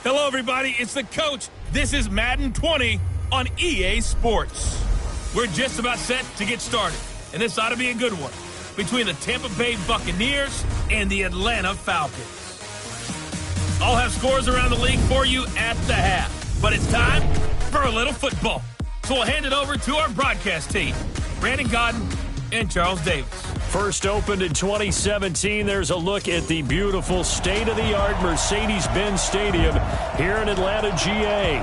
Hello, everybody. It's the coach. This is Madden 20 on EA Sports. We're just about set to get started, and this ought to be a good one between the Tampa Bay Buccaneers and the Atlanta Falcons. I'll have scores around the league for you at the half, but it's time for a little football. So we'll hand it over to our broadcast team, Brandon Godden and Charles Davis. First opened in 2017, there's a look at the beautiful state-of-the-art Mercedes-Benz Stadium here in Atlanta, GA.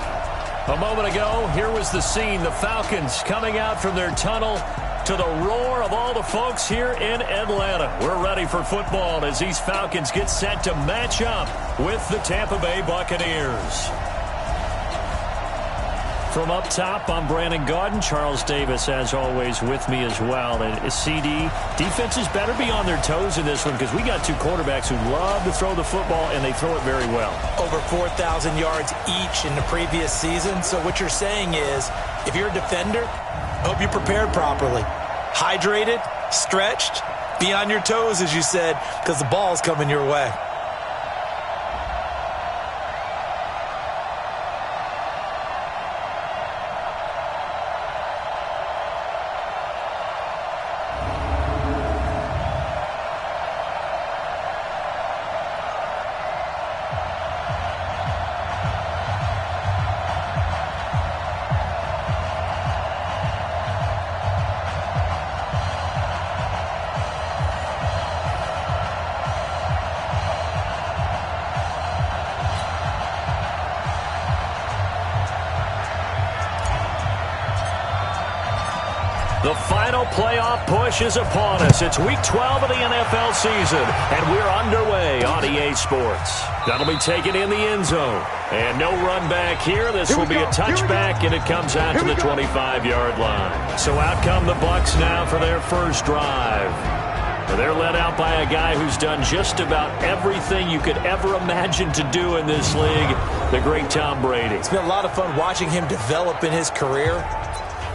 A moment ago, here was the scene, the Falcons coming out from their tunnel to the roar of all the folks here in Atlanta. We're ready for football as these Falcons get set to match up with the Tampa Bay Buccaneers. From up top, I'm Brandon Godden. Charles Davis, as always, with me as well. And CD, defenses better be on their toes in this one because we got two quarterbacks who love to throw the football, and they throw it very well. Over 4,000 yards each in the previous season. So what you're saying is, if you're a defender, hope you prepared properly. Hydrated, stretched, be on your toes, as you said, because the ball's coming your way. The final playoff push is upon us. It's Week 12 of the NFL season, and we're underway on EA Sports. That'll be taken in the end zone. And no run back here. This will be a touchback, and it comes out to the 25-yard line. So out come the Bucs now for their first drive. They're led out by a guy who's done just about everything you could ever imagine to do in this league, the great Tom Brady. It's been a lot of fun watching him develop in his career.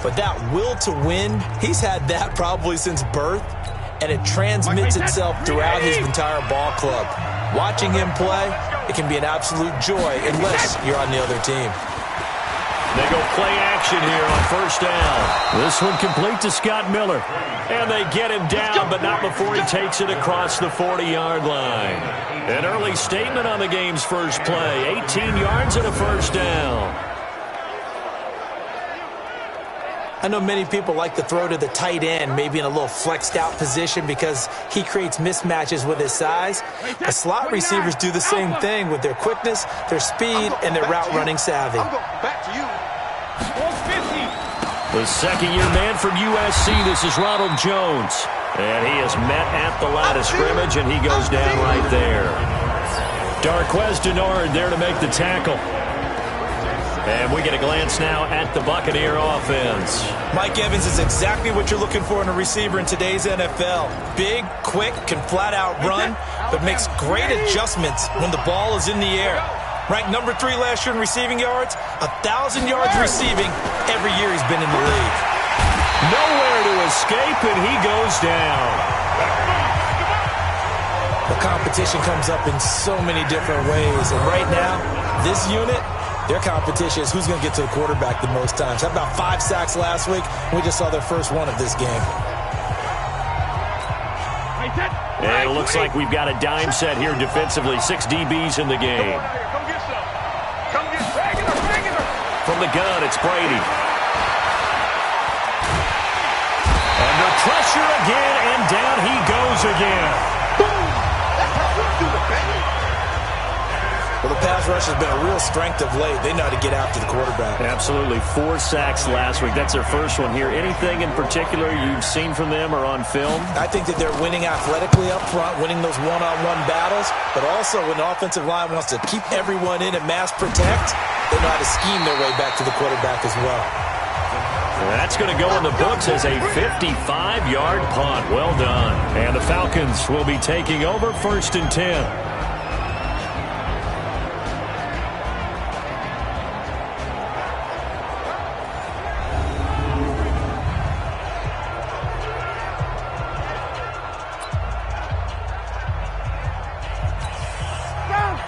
But that will to win, he's had that probably since birth, and it transmits itself throughout his entire ball club. Watching him play, it can be an absolute joy unless you're on the other team. They go play action here on first down. This one complete to Scott Miller. And they get him down, but not before he takes it across the 40-yard line. An early statement on the game's first play, 18 yards and a first down. I know many people like to throw to the tight end, maybe in a little flexed out position because he creates mismatches with his size. The slot receivers do the same thing with their quickness, their speed, and their route running savvy. The second-year man from USC, this is Ronald Jones. And he is met at the line of scrimmage, and he goes down right there. Darquez Denard there to make the tackle. And we get a glance now at the Buccaneer offense. Mike Evans is exactly what you're looking for in a receiver in today's NFL. Big, quick, can flat-out run, but makes great adjustments when the ball is in the air. Ranked number 3 last year in receiving yards, 1,000 yards receiving every year he's been in the league. Nowhere to escape, and he goes down. The competition comes up in so many different ways, and right now, this unit, their competition is who's going to get to the quarterback the most times. How about 5 sacks last week? We just saw their first one of this game. And it looks like we've got a dime set here defensively. 6 DBs in the game. From the gun, it's Brady. Under pressure again, and down he goes again. Well, the pass rush has been a real strength of late. They know how to get after the quarterback. Absolutely. 4 sacks last week. That's their first one here. Anything in particular you've seen from them or on film? I think that they're winning athletically up front, winning those one-on-one battles, but also when the offensive line wants to keep everyone in and mass protect, they know how to scheme their way back to the quarterback as well. That's going to go in the books as a 55-yard punt. Well done. And the Falcons will be taking over 1st and 10.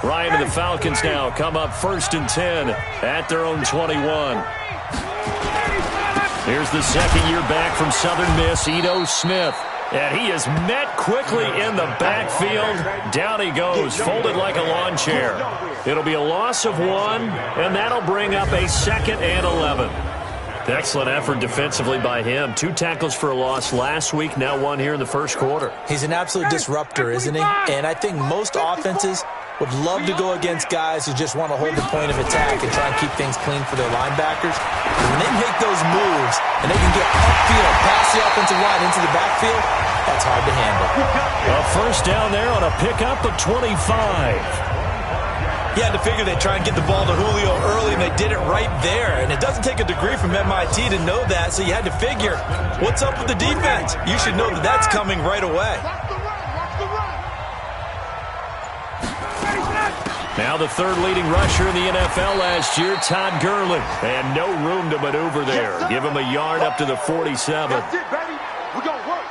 Ryan and the Falcons now come up 1st and 10 at their own 21. Here's the second year back from Southern Miss, Ito Smith. And he is met quickly in the backfield. Down he goes, folded like a lawn chair. It'll be a loss of 1, and that'll bring up a 2nd and 11. Excellent effort defensively by him. 2 tackles for a loss last week, now 1 here in the first quarter. He's an absolute disruptor, isn't he? And I think most offenses would love to go against guys who just want to hold the point of attack and try and keep things clean for their linebackers. But when they make those moves and they can get upfield, past the offensive line into the backfield, that's hard to handle. A first down there on a pickup of 25. You had to figure they'd try and get the ball to Julio early, and they did it right there. And it doesn't take a degree from MIT to know that, so you had to figure, what's up with the defense? You should know that that's coming right away. Now the 3rd leading rusher in the NFL last year, Todd Gurley. And no room to maneuver there. Give him a yard up to the 47. That's it, baby. We're going to work.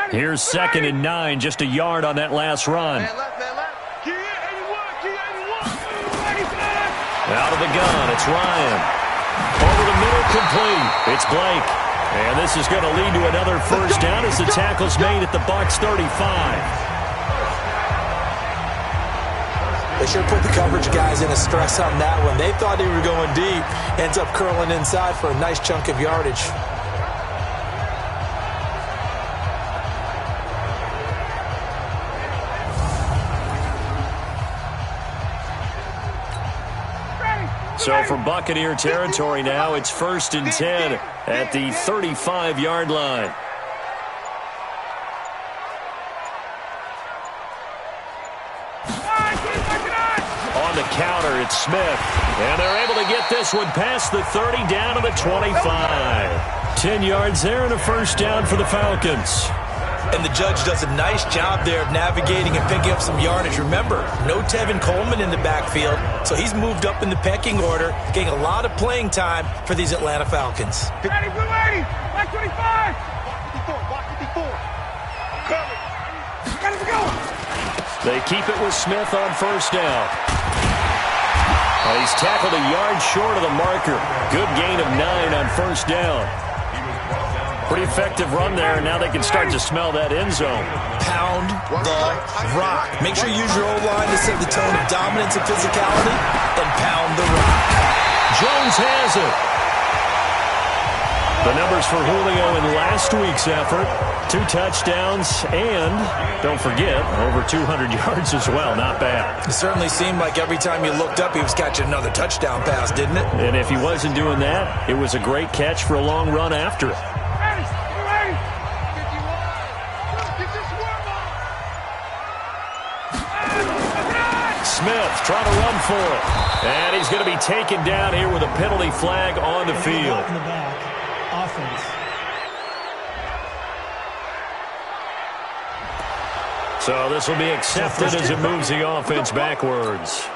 Here's 2nd and 9, just a yard on that last run. Out of the gun, it's Ryan. Over the middle, complete. It's Blake. And this is going to lead to another first down as the tackle's made at the Bucs 35. They sure put the coverage guys in a stress on that one. They thought they were going deep. Ends up curling inside for a nice chunk of yardage. So for Buccaneer territory now, it's 1st and 10 at the 35-yard line. On the counter, it's Smith. And they're able to get this one past the 30 down to the 25. 10 yards there and a first down for the Falcons. And the judge does a nice job there of navigating and picking up some yardage. Remember, no Tevin Coleman in the backfield, so he's moved up in the pecking order, getting a lot of playing time for these Atlanta Falcons. Ready, blue 80, black 25. Block 54, Cover. Got it to go. They keep it with Smith on first down. And he's tackled a yard short of the marker. Good gain of 9 on first down. Pretty effective run there, and now they can start to smell that end zone. Pound the rock. Make sure you use your O-line to set the tone of dominance and physicality, and pound the rock. Jones has it. The numbers for Julio in last week's effort. 2 touchdowns, and, don't forget, over 200 yards as well. Not bad. It certainly seemed like every time you looked up, he was catching another touchdown pass, didn't it? And if he wasn't doing that, it was a great catch for a long run after it. Smith trying to run for it. And he's going to be taken down here with a penalty flag on the field. In the back. Offense. So this will be accepted as it moves the offense backwards.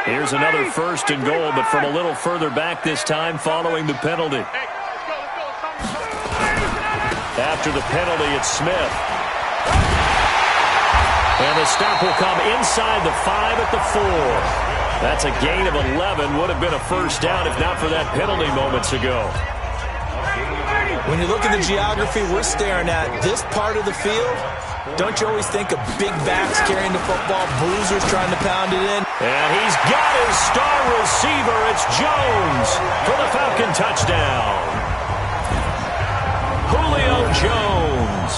Here's another 1st and goal, but from a little further back this time following the penalty. After the penalty, it's Smith. And the stop will come inside the 5 at the 4. That's a gain of 11. Would have been a first down if not for that penalty moments ago. When you look at the geography we're staring at, this part of the field, don't you always think of big backs carrying the football, bruisers trying to pound it in? And he's got his star receiver. It's Jones for the Falcon touchdown. Julio Jones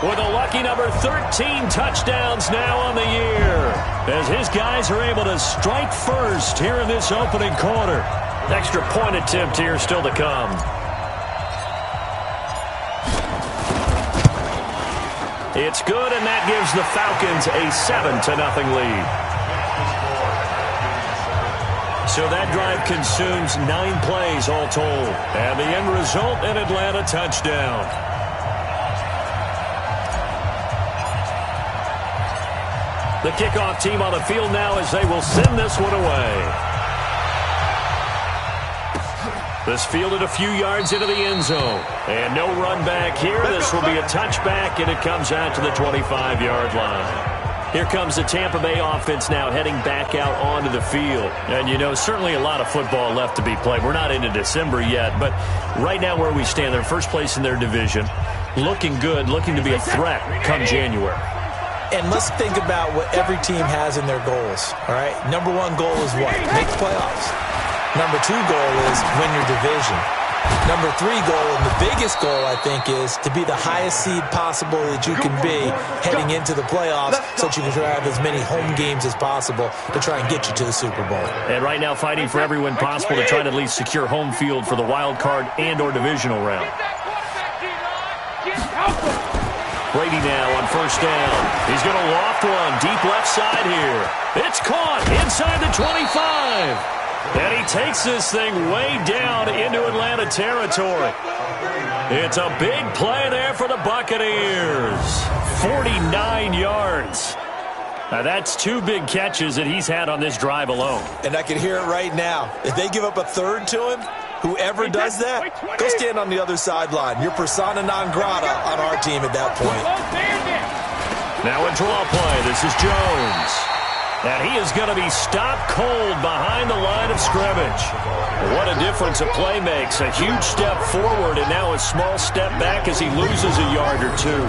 with a lucky number 13 touchdowns now on the year, as his guys are able to strike first here in this opening quarter. Extra point attempt here still to come. It's good, and that gives the Falcons a 7-0 lead. So that drive consumes 9 plays all told, and the end result, an Atlanta touchdown. The kickoff team on the field now as they will send this one away. This fielded a few yards into the end zone. And no run back here. This will be a touchback, and it comes out to the 25-yard line. Here comes the Tampa Bay offense now heading back out onto the field. And, you know, certainly a lot of football left to be played. We're not into December yet, but right now where we stand, they're first place in their division. Looking good, looking to be a threat come January. And let's think about what every team has in their goals, all right? Number one goal is what? Make the playoffs. Number two goal is win your division. Number three goal, and the biggest goal, I think, is to be the highest seed possible that you can be heading into the playoffs so that you can have as many home games as possible to try and get you to the Super Bowl. And right now fighting for every win possible to try to at least secure home field for the wild card and or divisional round. Brady now on first down. He's going to loft one deep left side here. It's caught inside the 25. And he takes this thing way down into Atlanta territory. It's a big play there for the Buccaneers. 49 yards. Now that's two big catches that he's had on this drive alone. And I can hear it right now. If they give up a third to him, whoever does that, go stand on the other sideline. You're persona non grata on our team at that point. Now a draw play. This is Jones. And he is going to be stopped cold behind the line of scrimmage. What a difference a play makes. A huge step forward and now a small step back as he loses a yard or two.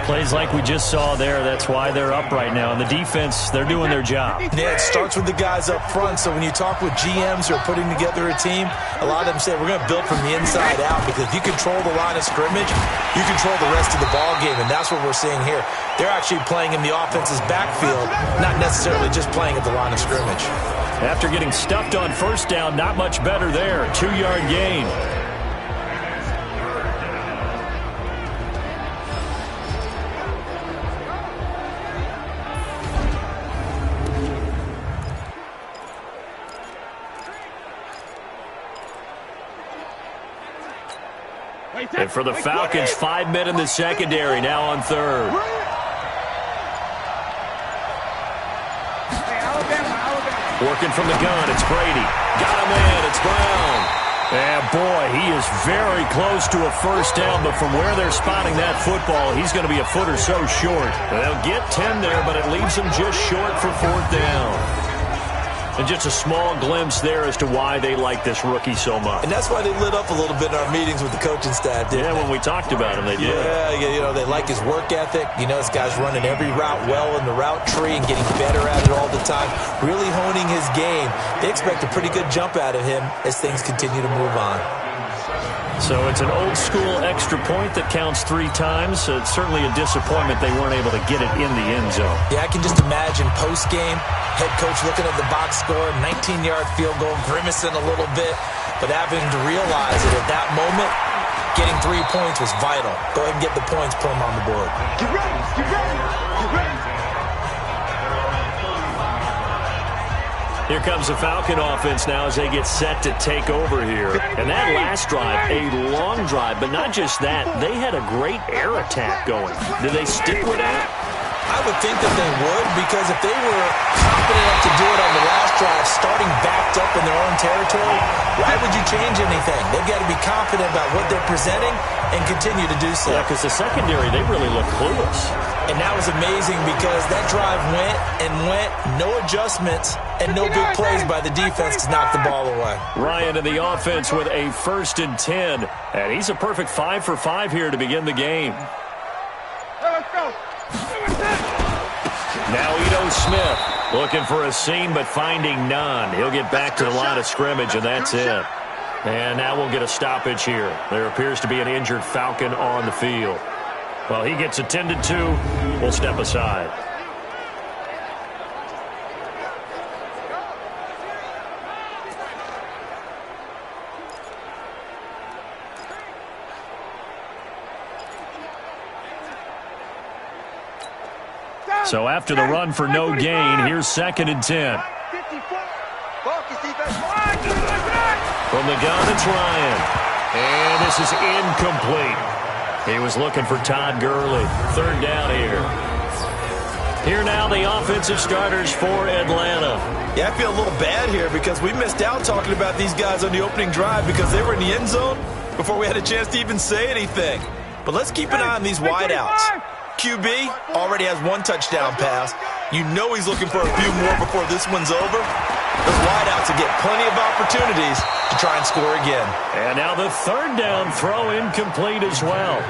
Plays like we just saw there, that's why they're up right now. And the defense, they're doing their job. Yeah, it starts with the guys up front. So when you talk with GMs who are putting together a team, a lot of them say we're going to build from the inside out, because if you control the line of scrimmage, you control the rest of the ball game, and that's what we're seeing here. They're actually playing in the offense's backfield, not necessarily just playing at the line of scrimmage. After getting stuffed on first down, not much better there. 2-yard gain. And for the Falcons, 5 men in the secondary, now on third. Working from the gun, it's Brady. Got him in, it's Brown. And boy, he is very close to a first down, but from where they're spotting that football, he's going to be a foot or so short. They'll get 10 there, but it leaves him just short for fourth down. And just a small glimpse there as to why they like this rookie so much. And that's why they lit up a little bit in our meetings with the coaching staff, didn't they? When we talked about him, they did. Yeah, you know, they like his work ethic. You know, this guy's running every route well in the route tree and getting better at it all the time, really honing his game. They expect a pretty good jump out of him as things continue to move on. So it's an old-school extra point that counts 3 times. So it's certainly a disappointment they weren't able to get it in the end zone. Yeah, I can just imagine post-game, head coach looking at the box score, 19-yard field goal, grimacing a little bit, but having to realize that at that moment, getting 3 points was vital. Go ahead and get the points, put them on the board. Get ready, get ready, get ready. Here comes the Falcon offense now as they get set to take over here. And that last drive, a long drive, but not just that. They had a great air attack going. Did they stick with that? I would think that they would, because if they were confident enough to do it on the last drive, starting backed up in their own territory, why would you change anything? They've got to be confident about what they're presenting and continue to do so. Yeah, because the secondary, they really look clueless. And that was amazing because that drive went and went, no adjustments, and no big plays by the defense to knock the ball away. Ryan in the offense with a 1st and 10. And he's a perfect 5 for 5 here to begin the game. Let's go. Now Ito Smith looking for a seam but finding none. He'll get back to the line of scrimmage, and that's it. And now we'll get a stoppage here. There appears to be an injured Falcon on the field. Well, he gets attended to. We'll step aside. So after the run for no gain, here's 2nd and 10. From the gun, it's Ryan. And this is incomplete. He was looking for Todd Gurley. 3rd down here. Here now, the offensive starters for Atlanta. Yeah, I feel a little bad here because we missed out talking about these guys on the opening drive because they were in the end zone before we had a chance to even say anything. But let's keep an eye on these wideouts. QB already has 1 touchdown pass. You know he's looking for a few more before this one's over. Those wideouts will get plenty of opportunities to try and score again. And now the 3rd down throw incomplete as well.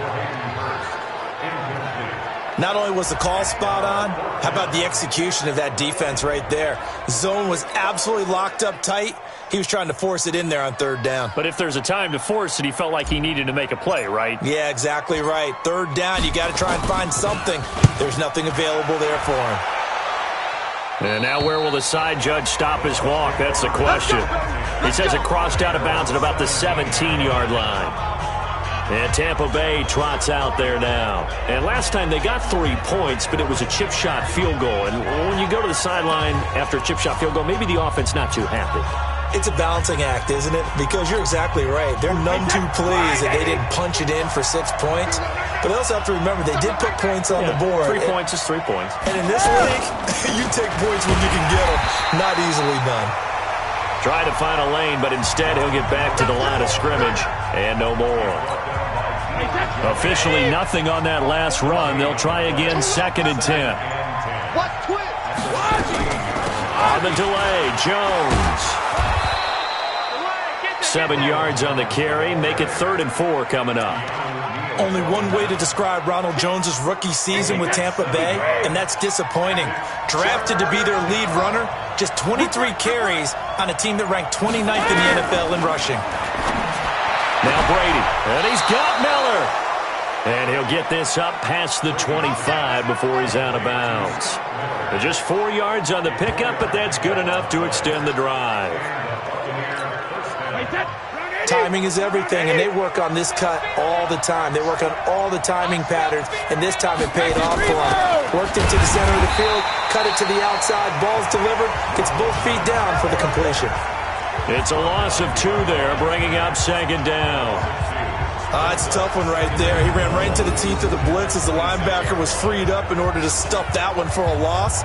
Not only was the call spot on, how about the execution of that defense right there? Zone was absolutely locked up tight. He was trying to force it in there on 3rd down. But if there's a time to force it, he felt like he needed to make a play, right? Yeah, exactly right. 3rd down, you got to try and find something. There's nothing available there for him. And now where will the side judge stop his walk? That's the question. He says it crossed out of bounds at about the 17-yard line. And Tampa Bay trots out there now. And last time they got 3 points, but it was a chip shot field goal. And when you go to the sideline after a chip shot field goal, maybe the offense not too happy. It's a balancing act, isn't it? Because you're exactly right. They're none too pleased that they didn't punch it in for 6 points. But they also have to remember they did put points on the board. 3 points is 3 points. And in this league, you take points when you can get them. Not easily done. Try to find a lane, but instead he'll get back to the line of scrimmage. And no more. Officially nothing on that last run. They'll try again 2nd and 10. On the delay, Jones. 7 yards on the carry. Make it 3rd and 4 coming up. Only one way to describe Ronald Jones' rookie season with Tampa Bay, and that's disappointing. Drafted to be their lead runner, just 23 carries on a team that ranked 29th in the NFL in rushing. Now Brady, and he's got Miller. And he'll get this up past the 25 before he's out of bounds. Just 4 yards on the pickup, but that's good enough to extend the drive. Timing is everything, and they work on this cut all the time. They work on all the timing patterns, and this time it paid off for them. Worked it to the center of the field, cut it to the outside, ball's delivered, gets both feet down for the completion. It's a loss of 2 there, bringing up 2nd down. It's a tough one right there. He ran right into the teeth of the blitz as the linebacker was freed up in order to stuff that one for a loss.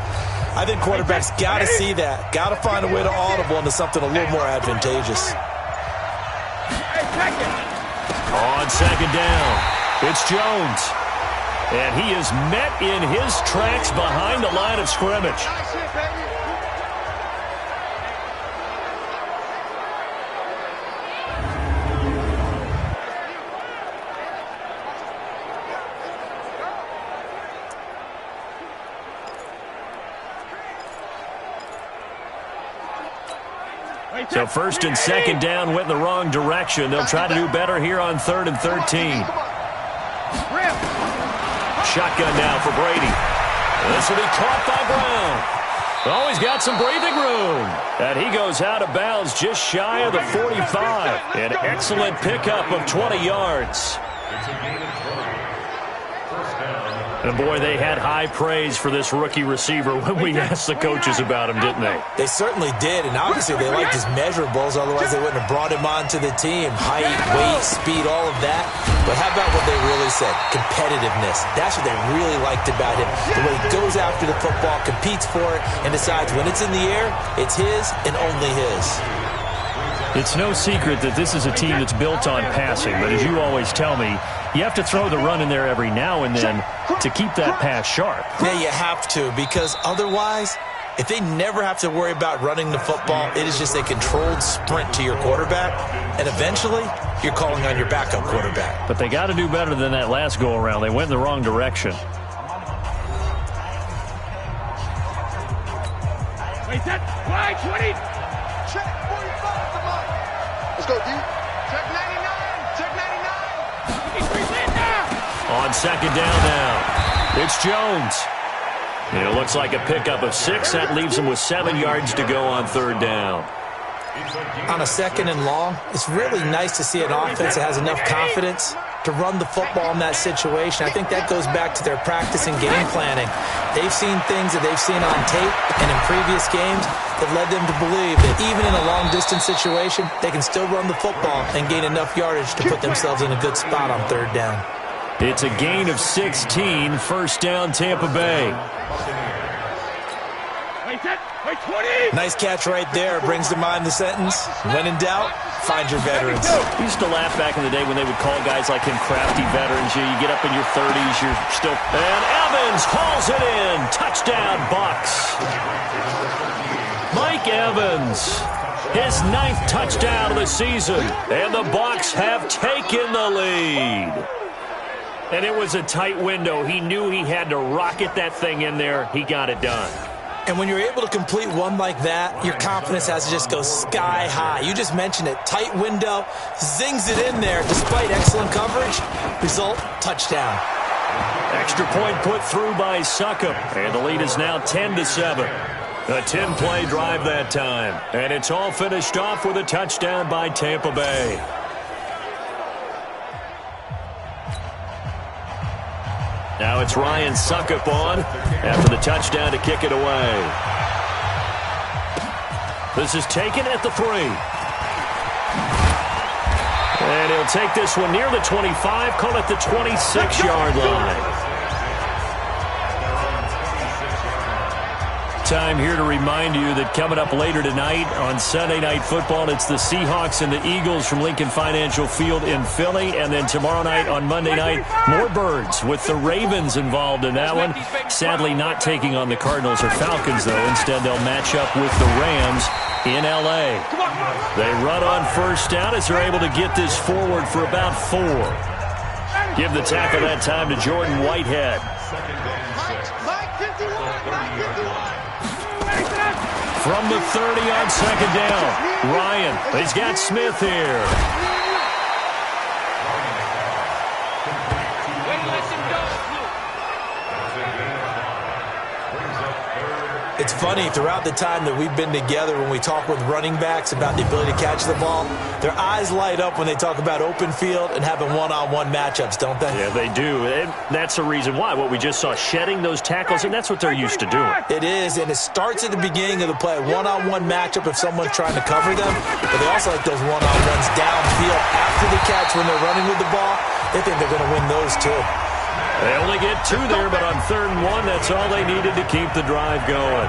I think quarterbacks got to see that. Got to find a way to audible into something a little more advantageous. On 2nd down, it's Jones. And he is met in his tracks behind the line of scrimmage. So 1st and 2nd down went in the wrong direction. They'll try to do better here on 3rd and 13. Shotgun now for Brady. This will be caught by Brown. Oh, he's got some breathing room. And he goes out of bounds just shy of the 45. An excellent pickup of 20 yards. And, boy, they had high praise for this rookie receiver when we asked the coaches about him, didn't they? They certainly did, and obviously they liked his measurables. Otherwise, they wouldn't have brought him onto the team. Height, weight, speed, all of that. But how about what they really said? Competitiveness. That's what they really liked about him. The way he goes after the football, competes for it, and decides when it's in the air, it's his and only his. It's no secret that this is a team that's built on passing, but as you always tell me, you have to throw the run in there every now and then to keep that pass sharp. Yeah, you have to, because otherwise, if they never have to worry about running the football, it is just a controlled sprint to your quarterback, and eventually, you're calling on your backup quarterback. But they got to do better than that last go-around. They went in the wrong direction. Wait, that wide 20. Check 45, come on. Let's go, D. Check 99. Check 99. On 2nd down now, it's Jones. And it looks like a pickup of 6. That leaves him with 7 yards to go on 3rd down. On a 2nd and long, it's really nice to see an offense that has enough confidence to run the football in that situation. I think that goes back to their practice and game planning. They've seen things that they've seen on tape and in previous games that led them to believe that even in a long-distance situation, they can still run the football and gain enough yardage to put themselves in a good spot on 3rd down. It's a gain of 16, 1st down Tampa Bay. Nice catch right there. Brings to mind the sentence, when in doubt, find your veterans. I used to laugh back in the day when they would call guys like him crafty veterans. You get up in your 30s, you're still... And Evans hauls it in. Touchdown, Bucs. Mike Evans, his 9th touchdown of the season. And the Bucs have taken the lead. And it was a tight window. He knew he had to rocket that thing in there. He got it done. And when you're able to complete one like that, your confidence has to just go sky high. You just mentioned it. Tight window, zings it in there despite excellent coverage. Result, touchdown. Extra point put through by Succop. And the lead is now 10-7. A 10-play drive that time. And it's all finished off with a touchdown by Tampa Bay. Now it's Ryan Succop on after the touchdown to kick it away. This is taken at the 3. And he'll take this one near the 25, call it the 26-yard line. Time here to remind you that coming up later tonight on Sunday Night Football, it's the Seahawks and the Eagles from Lincoln Financial Field in Philly. And then tomorrow night on Monday night, more Birds with the Ravens involved in that one. Sadly not taking on the Cardinals or Falcons, though. Instead, they'll match up with the Rams in L.A. They run on first down as they're able to get this forward for about 4. Give the tackle that time to Jordan Whitehead. From the 30 on second down, Ryan, he's got Smith here. It's funny, throughout the time that we've been together, when we talk with running backs about the ability to catch the ball, their eyes light up when they talk about open field and having one-on-one matchups, don't they? Yeah, they do. And that's the reason why. What we just saw, shedding those tackles, and that's what they're used to doing. It is, and it starts at the beginning of the play. One-on-one matchup if someone's trying to cover them, but they also like those one-on-ones downfield after the catch when they're running with the ball. They think they're going to win those too. They only get 2 there, but on 3rd and 1, that's all they needed to keep the drive going.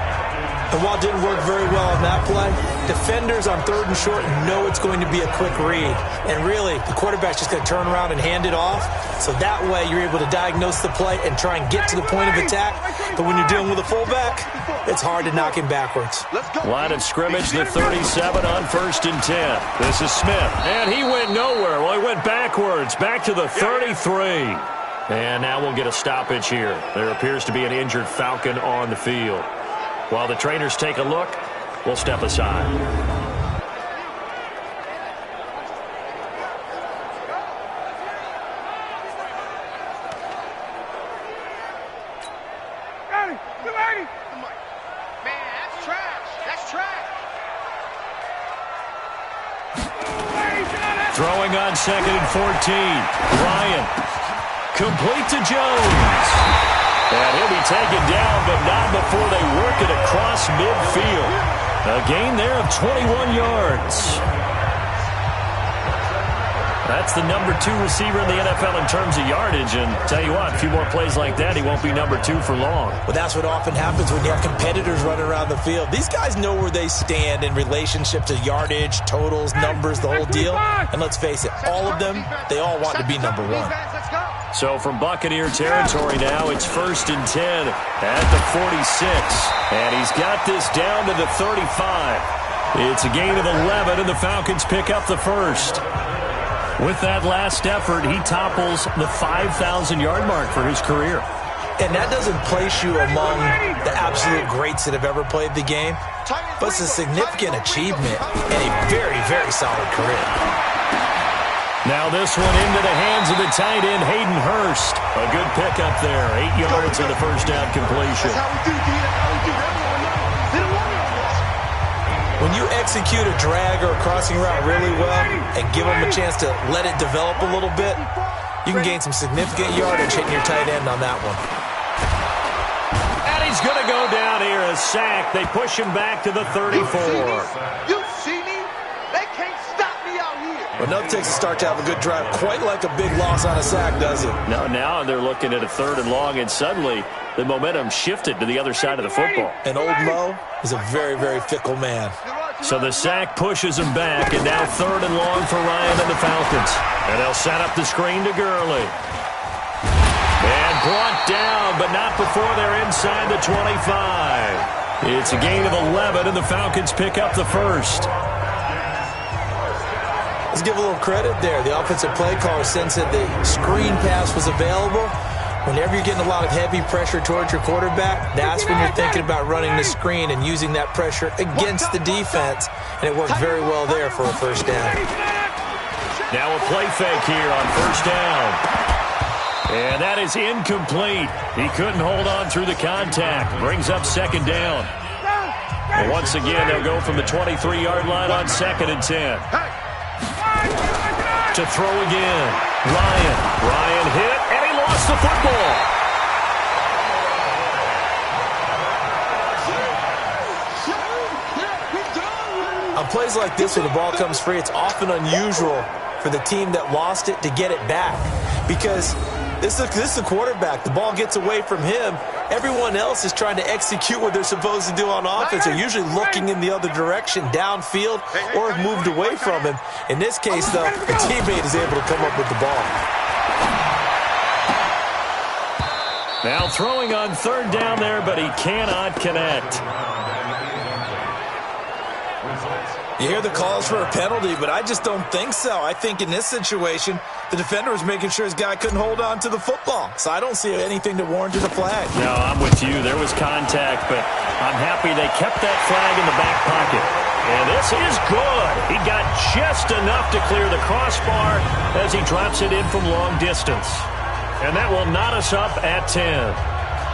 And while it didn't work very well on that play, defenders on 3rd and short know it's going to be a quick read. And really, the quarterback's just going to turn around and hand it off. So that way, you're able to diagnose the play and try and get to the point of attack. But when you're dealing with a fullback, it's hard to knock him backwards. Line of scrimmage, the 37 on 1st and 10. This is Smith, and he went nowhere. Well, he went backwards, back to the 33. And now we'll get a stoppage here. There appears to be an injured Falcon on the field. While the trainers take a look, we'll step aside. Throwing on 2nd and 14. Ryan. Complete to Jones. And he'll be taken down, but not before they work it across midfield. A gain there of 21 yards. That's the number 2 receiver in the NFL in terms of yardage. And tell you what, a few more plays like that, he won't be number 2 for long. Well, that's what often happens when you have competitors running around the field. These guys know where they stand in relationship to yardage, totals, numbers, the whole deal. And let's face it, all of them, they all want to be number 1. So from Buccaneer territory now, it's 1st and 10 at the 46. And he's got this down to the 35. It's a gain of 11, and the Falcons pick up the first. With that last effort, he topples the 5,000-yard mark for his career. And that doesn't place you among the absolute greats that have ever played the game, but it's a significant achievement and a very, very solid career. Now this one into the hands of the tight end, Hayden Hurst. A good pickup there, 8 yards on the first down completion. When you execute a drag or a crossing route really well and give them a chance to let it develop a little bit, you can gain some significant yardage hitting your tight end on that one. And he's going to go down here, a sack. They push him back to the 34. You see me? They can't stop me out here. But nothing takes a start to have a good drive, quite like a big loss on a sack, does it? No, now they're looking at a 3rd and long, and suddenly the momentum shifted to the other side of the football. And old Mo is a very, very fickle man. So the sack pushes him back, and now 3rd and long for Ryan and the Falcons. And they'll set up the screen to Gurley. And brought down, but not before they're inside the 25. It's a gain of 11, and the Falcons pick up the first. Let's give a little credit there. The offensive play caller sensed that the screen pass was available. Whenever you're getting a lot of heavy pressure towards your quarterback, that's when you're thinking about running the screen and using that pressure against the defense. And it worked very well there for a first down. Now a play fake here on first down. And that is incomplete. He couldn't hold on through the contact. Brings up 2nd down. And once again, they'll go from the 23-yard line on 2nd and 10. To throw again. Ryan hit, and he lost the football. On plays like this, when the ball comes free, it's often unusual for the team that lost it to get it back. Because this is the quarterback. The ball gets away from him. Everyone else is trying to execute what they're supposed to do on offense. They're usually looking in the other direction, downfield, or have moved away from him. In this case, though, the teammate is able to come up with the ball. Now throwing on 3rd down there, but he cannot connect. You hear the calls for a penalty, but I just don't think so. I think in this situation, the defender was making sure his guy couldn't hold on to the football. So I don't see anything that warranted a flag. No, I'm with you. There was contact, but I'm happy they kept that flag in the back pocket. And this is good. He got just enough to clear the crossbar as he drops it in from long distance. And that will knot us up at 10.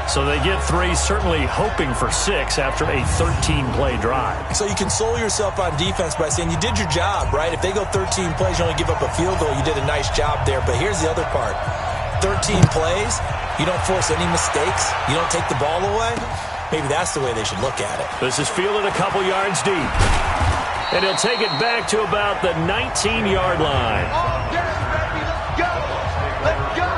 So they get 3, certainly hoping for 6 after a 13-play drive. So you console yourself on defense by saying you did your job, right? If they go 13 plays, you only give up a field goal, you did a nice job there. But here's the other part. 13 plays, you don't force any mistakes, you don't take the ball away. Maybe that's the way they should look at it. This is fielded a couple yards deep. And he'll take it back to about the 19-yard line. All day, baby. Let's go. Let's go.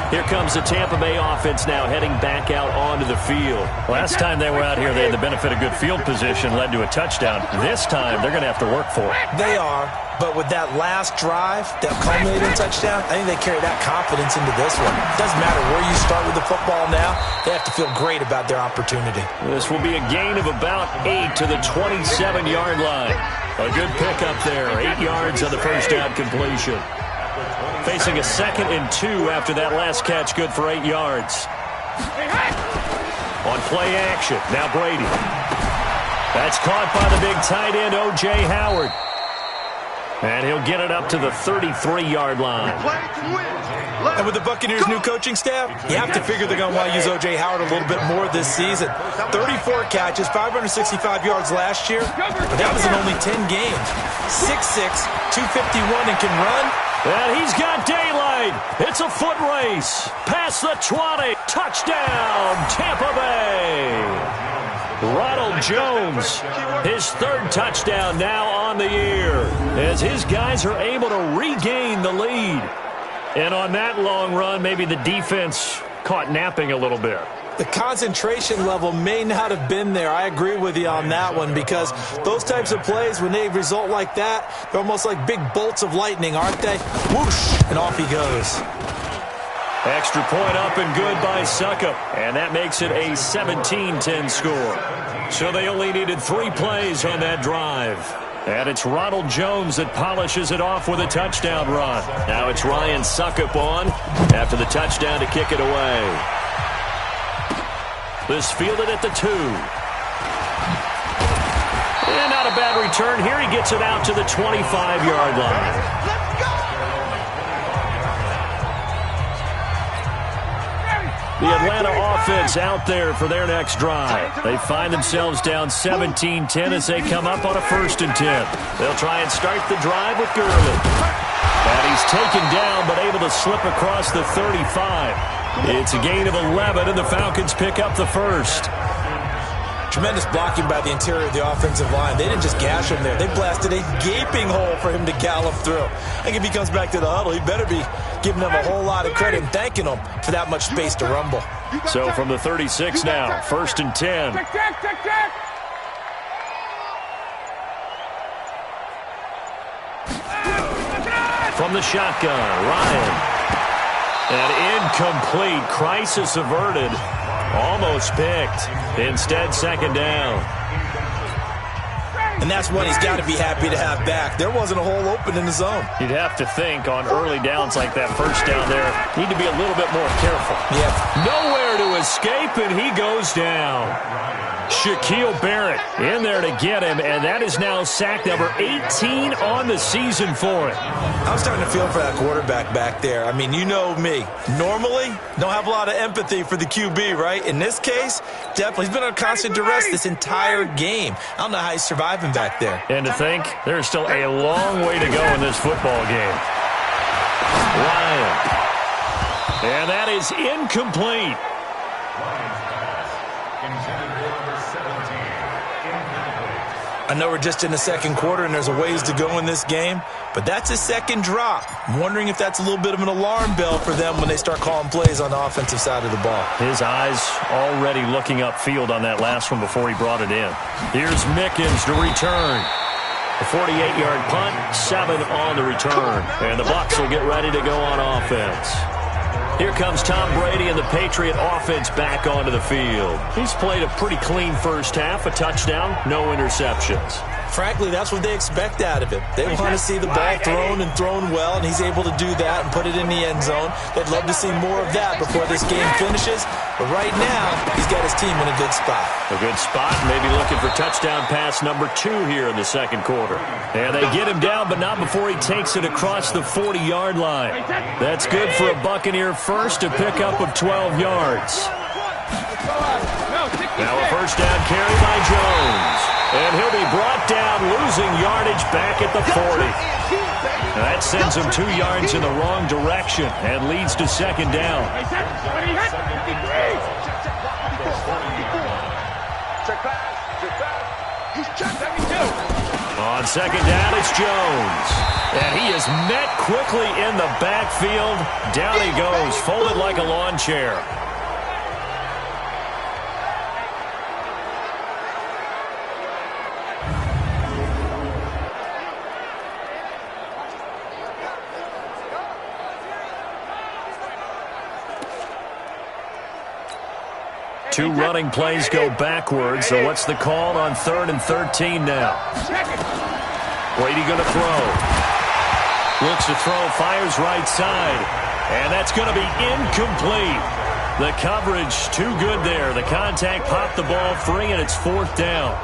Here comes the Tampa Bay offense now heading back out onto the field. Last time they were out here, they had the benefit of good field position, led to a touchdown. This time, they're going to have to work for it. They are, but with that last drive that culminated in touchdown, I think they carry that confidence into this one. Doesn't matter where you start with the football now, they have to feel great about their opportunity. This will be a gain of about 8 to the 27-yard line. A good pickup there, 8 yards on the first down completion. Facing a 2nd and 2 after that last catch, good for 8 yards. On play action, now Brady. That's caught by the big tight end, O.J. Howard. And he'll get it up to the 33-yard line. And with the Buccaneers' new coaching staff, you have to figure they're going to want to use O.J. Howard a little bit more this season. 34 catches, 565 yards last year, but that was in only 10 games. 6'6", 251, and can run. And he's got daylight. It's a foot race. Past the 20. Touchdown, Tampa Bay. Ronald Jones, his 3rd touchdown now on the year, as his guys are able to regain the lead. And on that long run, maybe the defense caught napping a little bit. The concentration level may not have been there. I agree with you on that one, because those types of plays, when they result like that, they're almost like big bolts of lightning, aren't they? Whoosh, and off he goes. Extra point up and good by Suckup. And that makes it a 17-10 score. So they only needed 3 plays on that drive. And it's Ronald Jones that polishes it off with a touchdown run. Now it's Ryan Suckup on after the touchdown to kick it away. This fielded at the 2. And not a bad return. Here he gets it out to the 25-yard line. The Atlanta offense out there for their next drive. They find themselves down 17-10 as they come up on a 1st and 10. They'll try and start the drive with Gurley. And he's taken down but able to slip across the 35. It's a gain of 11, and the Falcons pick up the first. Tremendous blocking by the interior of the offensive line. They didn't just gash him there. They blasted a gaping hole for him to gallop through. I think if he comes back to the huddle, he better be giving them a whole lot of credit and thanking them for that much space to rumble. So from the 36 now, 1st and 10. From the shotgun, Ryan. And incomplete. Crisis averted. Almost picked. Instead, 2nd down. And that's one he's got to be happy to have back. There wasn't a hole open in the zone. You'd have to think on early downs like that first down there, need to be a little bit more careful. Yeah. Nowhere to escape, and he goes down. Shaquille Barrett in there to get him, and that is now sack number 18 on the season for him. I'm starting to feel for that quarterback back there. I mean, you know me. Normally, don't have a lot of empathy for the QB, right? In this case, definitely. He's been on constant duress this entire game. I don't know how he's surviving back there. And to think, there's still a long way to go in this football game. Ryan. And that is incomplete. I know we're just in the second quarter and there's a ways to go in this game, but that's a second drop. I'm wondering if that's a little bit of an alarm bell for them when they start calling plays on the offensive side of the ball. His eyes already looking upfield on that last one before he brought it in. Here's Mickens to return. A 48-yard punt, 7 on the return. And the Bucs will get ready to go on offense. Here comes Tom Brady and the Patriot offense back onto the field. He's played a pretty clean first half, a touchdown, no interceptions. Frankly, that's what they expect out of him. They want to see the ball thrown and thrown well, and he's able to do that and put it in the end zone. They'd love to see more of that before this game finishes. But right now, he's got his team in a good spot. A good spot, maybe looking for touchdown pass number 2 here in the second quarter. And they get him down, but not before he takes it across the 40-yard line. That's good for a Buccaneer first, a pickup of 12 yards. Now a first down carry by Jones. And he'll be brought down, losing yardage back at the 40. And that sends him 2 yards in the wrong direction and leads to second down. On second down, it's Jones. And he is met quickly in the backfield. Down he goes, folded like a lawn chair. Two running plays go backwards, so what's the call on 3rd and 13 now? Brady going to throw. Looks to throw, fires right side, and that's going to be incomplete. The coverage too good there. The contact popped the ball free, and it's 4th down.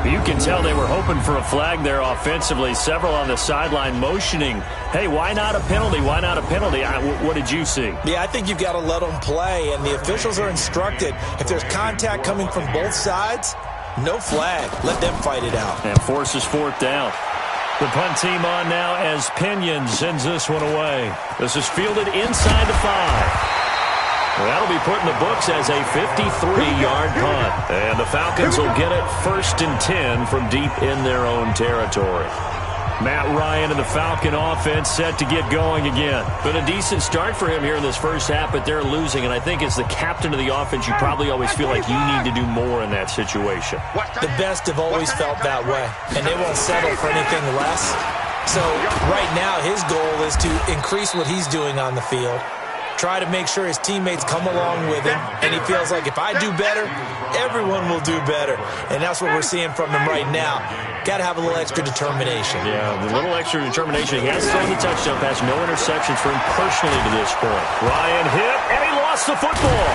You can tell they were hoping for a flag there offensively. Several on the sideline motioning, hey, why not a penalty? Why not a penalty? What did you see? Yeah, I think you've got to let them play, and the officials are instructed. If there's contact coming from both sides, no flag. Let them fight it out. And forces 4th down. The punt team on now as Pinion sends this one away. This is fielded inside the 5. That'll be put in the books as a 53-yard punt. And the Falcons will get it 1st and 10 from deep in their own territory. Matt Ryan and the Falcon offense set to get going again. Been a decent start for him here in this first half, but they're losing. And I think as the captain of the offense, you probably always feel like you need to do more in that situation. The best have always felt that way, and they won't settle for anything less. So right now his goal is to increase what he's doing on the field. Try to make sure his teammates come along with him, and he feels like if I do better, everyone will do better. And that's what we're seeing from him right now. Got to have a little extra determination. Yeah, the little extra determination. He has thrown the touchdown pass, no interceptions for him personally to this point. Ryan hit, and he lost the football.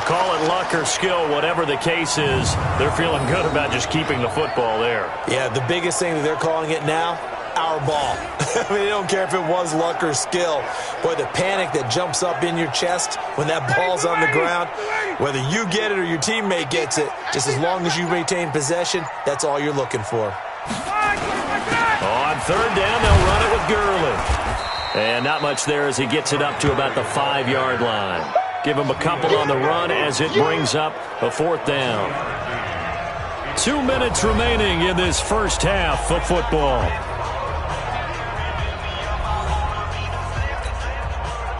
Call it luck or skill, whatever the case is, they're feeling good about just keeping the football there. Yeah, the biggest thing that they're calling it now, our ball. I mean, they don't care if it was luck or skill. Boy, the panic that jumps up in your chest when that ball's on the ground, whether you get it or your teammate gets it, just as long as you retain possession, that's all you're looking for. On 3rd down, they'll run it with Gurley. And not much there as he gets it up to about the 5-yard line. Give him a couple on the run as it brings up a 4th down. 2 minutes remaining in this first half of football.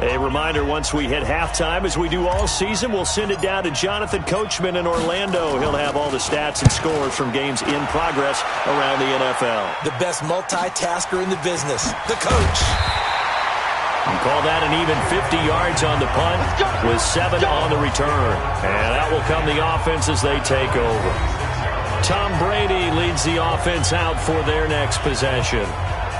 A reminder, once we hit halftime, as we do all season, we'll send it down to Jonathan Coachman in Orlando. He'll have all the stats and scores from games in progress around the NFL. The best multitasker in the business, the coach. You call that an even 50 yards on the punt with 7 on the return. And out will come the offense as they take over. Tom Brady leads the offense out for their next possession.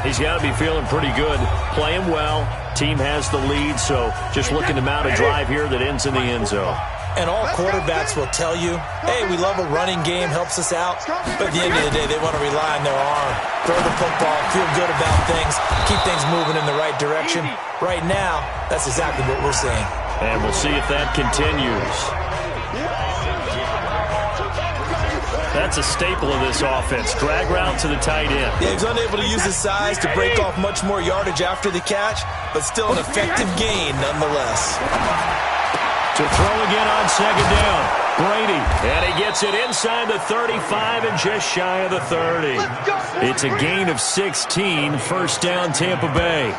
He's got to be feeling pretty good, playing well. Team has the lead, so just looking to mount a drive here that ends in the end zone. And all quarterbacks will tell you, hey, we love a running game, helps us out. But at the end of the day, they want to rely on their arm. Throw the football, feel good about things, keep things moving in the right direction. Right now, that's exactly what we're seeing. And we'll see if that continues. That's a staple of this offense. Drag route to the tight end. Yeah, he's unable to use his size to break off much more yardage after the catch, but still an effective gain nonetheless. To throw again on 2nd down. Brady, and he gets it inside the 35 and just shy of the 30. It's a gain of 16, 1st down Tampa Bay.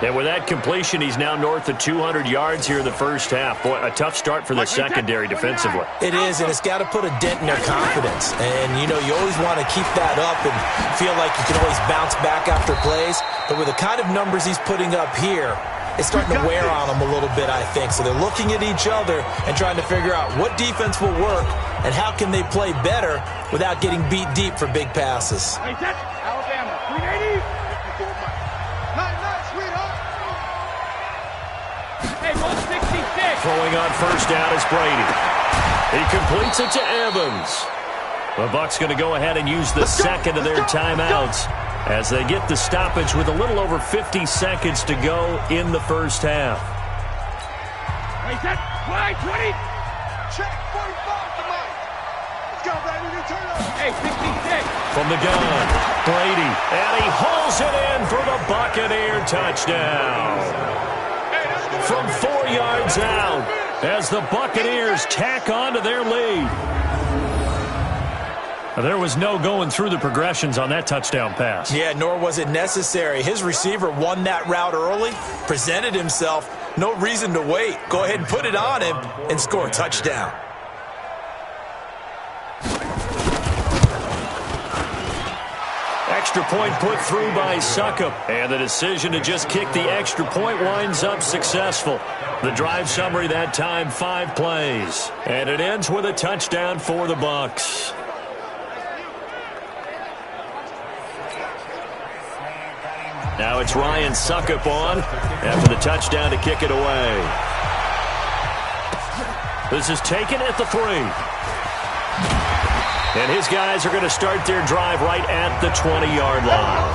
And with that completion, he's now north of 200 yards here in the first half. Boy, a tough start for the secondary defensively. It is, and it's got to put a dent in their confidence. And, you know, you always want to keep that up and feel like you can always bounce back after plays. But with the kind of numbers he's putting up here, it's starting to wear on them a little bit, I think. So they're looking at each other and trying to figure out what defense will work and how can they play better without getting beat deep for big passes. Alabama, 380. Nice, sweetheart. Hey, 166. Throwing on 1st down is Brady. He completes it to Evans. The Bucs going to go ahead and use the second of their timeouts as they get the stoppage with a little over 50 seconds to go in the first half. Hey, set, play, 20. Check, 45 to Mike. Let's go, baby, return up. Hey, 66. From the gun, Brady, and he hauls it in for the Buccaneer touchdown. From 4 yards out as the Buccaneers tack on to their lead. There was no going through the progressions on that touchdown pass. Yeah, nor was it necessary. His receiver won that route early, presented himself. No reason to wait. Go ahead and put it on him and score a touchdown. Extra point put through by Succop. And the decision to just kick the extra point winds up successful. The drive summary that time, 5 plays. And it ends with a touchdown for the Bucs. Now it's Ryan Succop on after the touchdown to kick it away. This is taken at the 3. And his guys are going to start their drive right at the 20-yard line.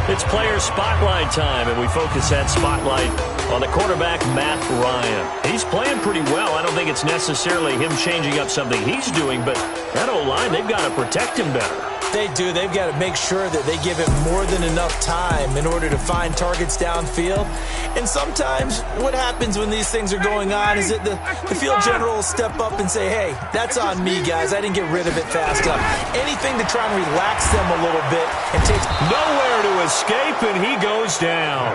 It's player spotlight time, and we focus that spotlight on the quarterback, Matt Ryan. He's playing pretty well. I don't think it's necessarily him changing up something he's doing, but that O-line, they've got to protect him better. They do. They've got to make sure that they give him more than enough time in order to find targets downfield. And sometimes what happens when these things are going on is that the field general will step up and say, hey, that's on me, guys. I didn't get rid of it fast enough. Anything to try and relax them a little bit and take nowhere to escape, and he goes down.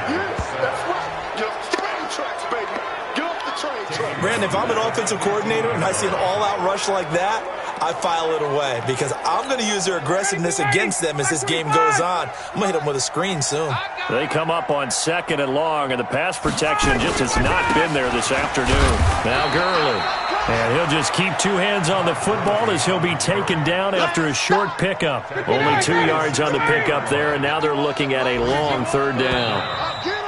Yes, that's right. Get off the train tracks, baby. Get off the train tracks. Brandon, if I'm an offensive coordinator and I see an all-out rush like that, I file it away because I'm going to use their aggressiveness against them as this game goes on. I'm going to hit them with a screen soon. They come up on 2nd and long, and the pass protection just has not been there this afternoon. Now Gurley, and he'll just keep 2 hands on the football as he'll be taken down after a short pickup. Only 2 yards on the pickup there, and now they're looking at a long 3rd down.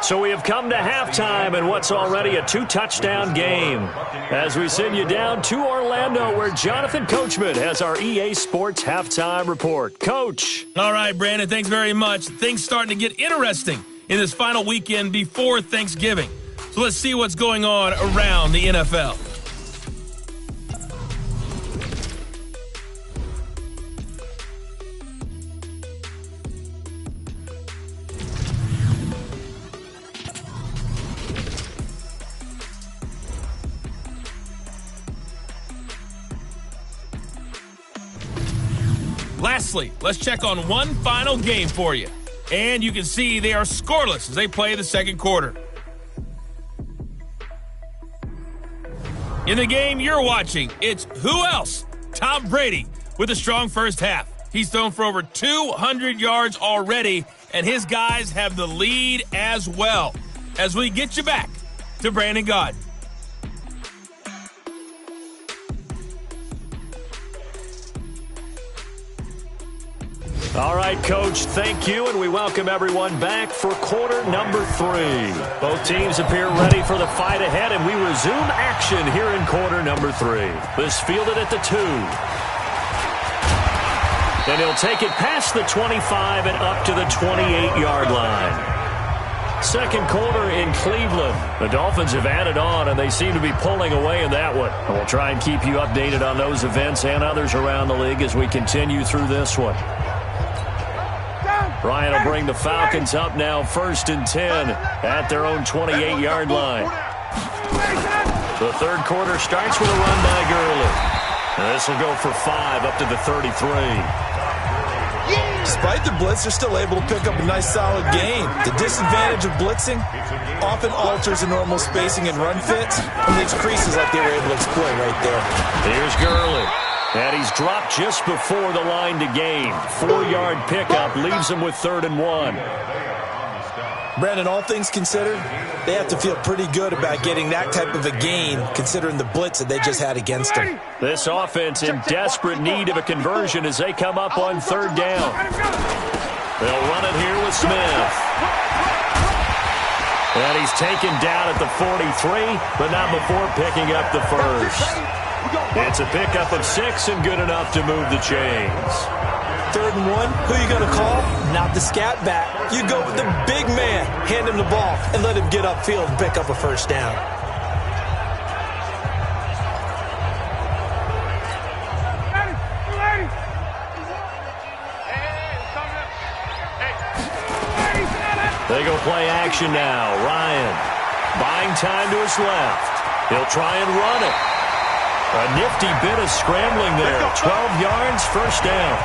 So we have come to halftime in what's already a 2-touchdown game as we send you down to Orlando where Jonathan Coachman has our EA Sports Halftime Report. Coach. All right, Brandon, thanks very much. Things starting to get interesting in this final weekend before Thanksgiving. So let's see what's going on around the NFL. Lastly, let's check on one final game for you. And you can see they are scoreless as they play the second quarter. In the game you're watching, it's who else? Tom Brady with a strong first half. He's thrown for over 200 yards already, and his guys have the lead as well. As we get you back to Brandon Gaudin. All right, Coach, thank you, and we welcome everyone back for quarter number 3. Both teams appear ready for the fight ahead, and we resume action here in quarter number 3. This fielded at the 2. And he'll take it past the 25 and up to the 28-yard line. Second quarter in Cleveland. The Dolphins have added on, and they seem to be pulling away in that one. And we'll try and keep you updated on those events and others around the league as we continue through this one. Ryan will bring the Falcons up now, 1st and 10 at their own 28-yard line. The third quarter starts with a run by Gurley. And this will go for 5 up to the 33. Despite the blitz, they're still able to pick up a nice solid gain. The disadvantage of blitzing often alters the normal spacing and run fits and leaves creases like they were able to exploit right there. Here's Gurley. And he's dropped just before the line to gain. 4-yard pickup leaves him with 3rd and 1. Brandon, all things considered, they have to feel pretty good about getting that type of a gain considering the blitz that they just had against them. This offense in desperate need of a conversion as they come up on 3rd down. They'll run it here with Smith. And he's taken down at the 43, but not before picking up the first. It's a pickup of 6 and good enough to move the chains. 3rd and 1, who are you going to call? Not the scat back. You go with the big man, hand him the ball, and let him get upfield and pick up a first down. They go play action now. Ryan buying time to his left. He'll try and run it. A nifty bit of scrambling there. 12 yards, first down.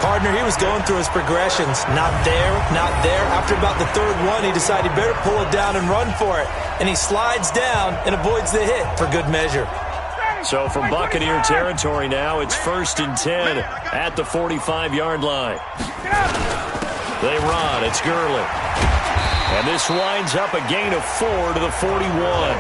Partner, he was going through his progressions. Not there, not there. After about the 3rd one, he decided he better pull it down and run for it. And he slides down and avoids the hit for good measure. So from Buccaneer territory now, it's 1st and 10 at the 45-yard line. They run. It's Gurley. And this winds up a gain of 4 to the 41.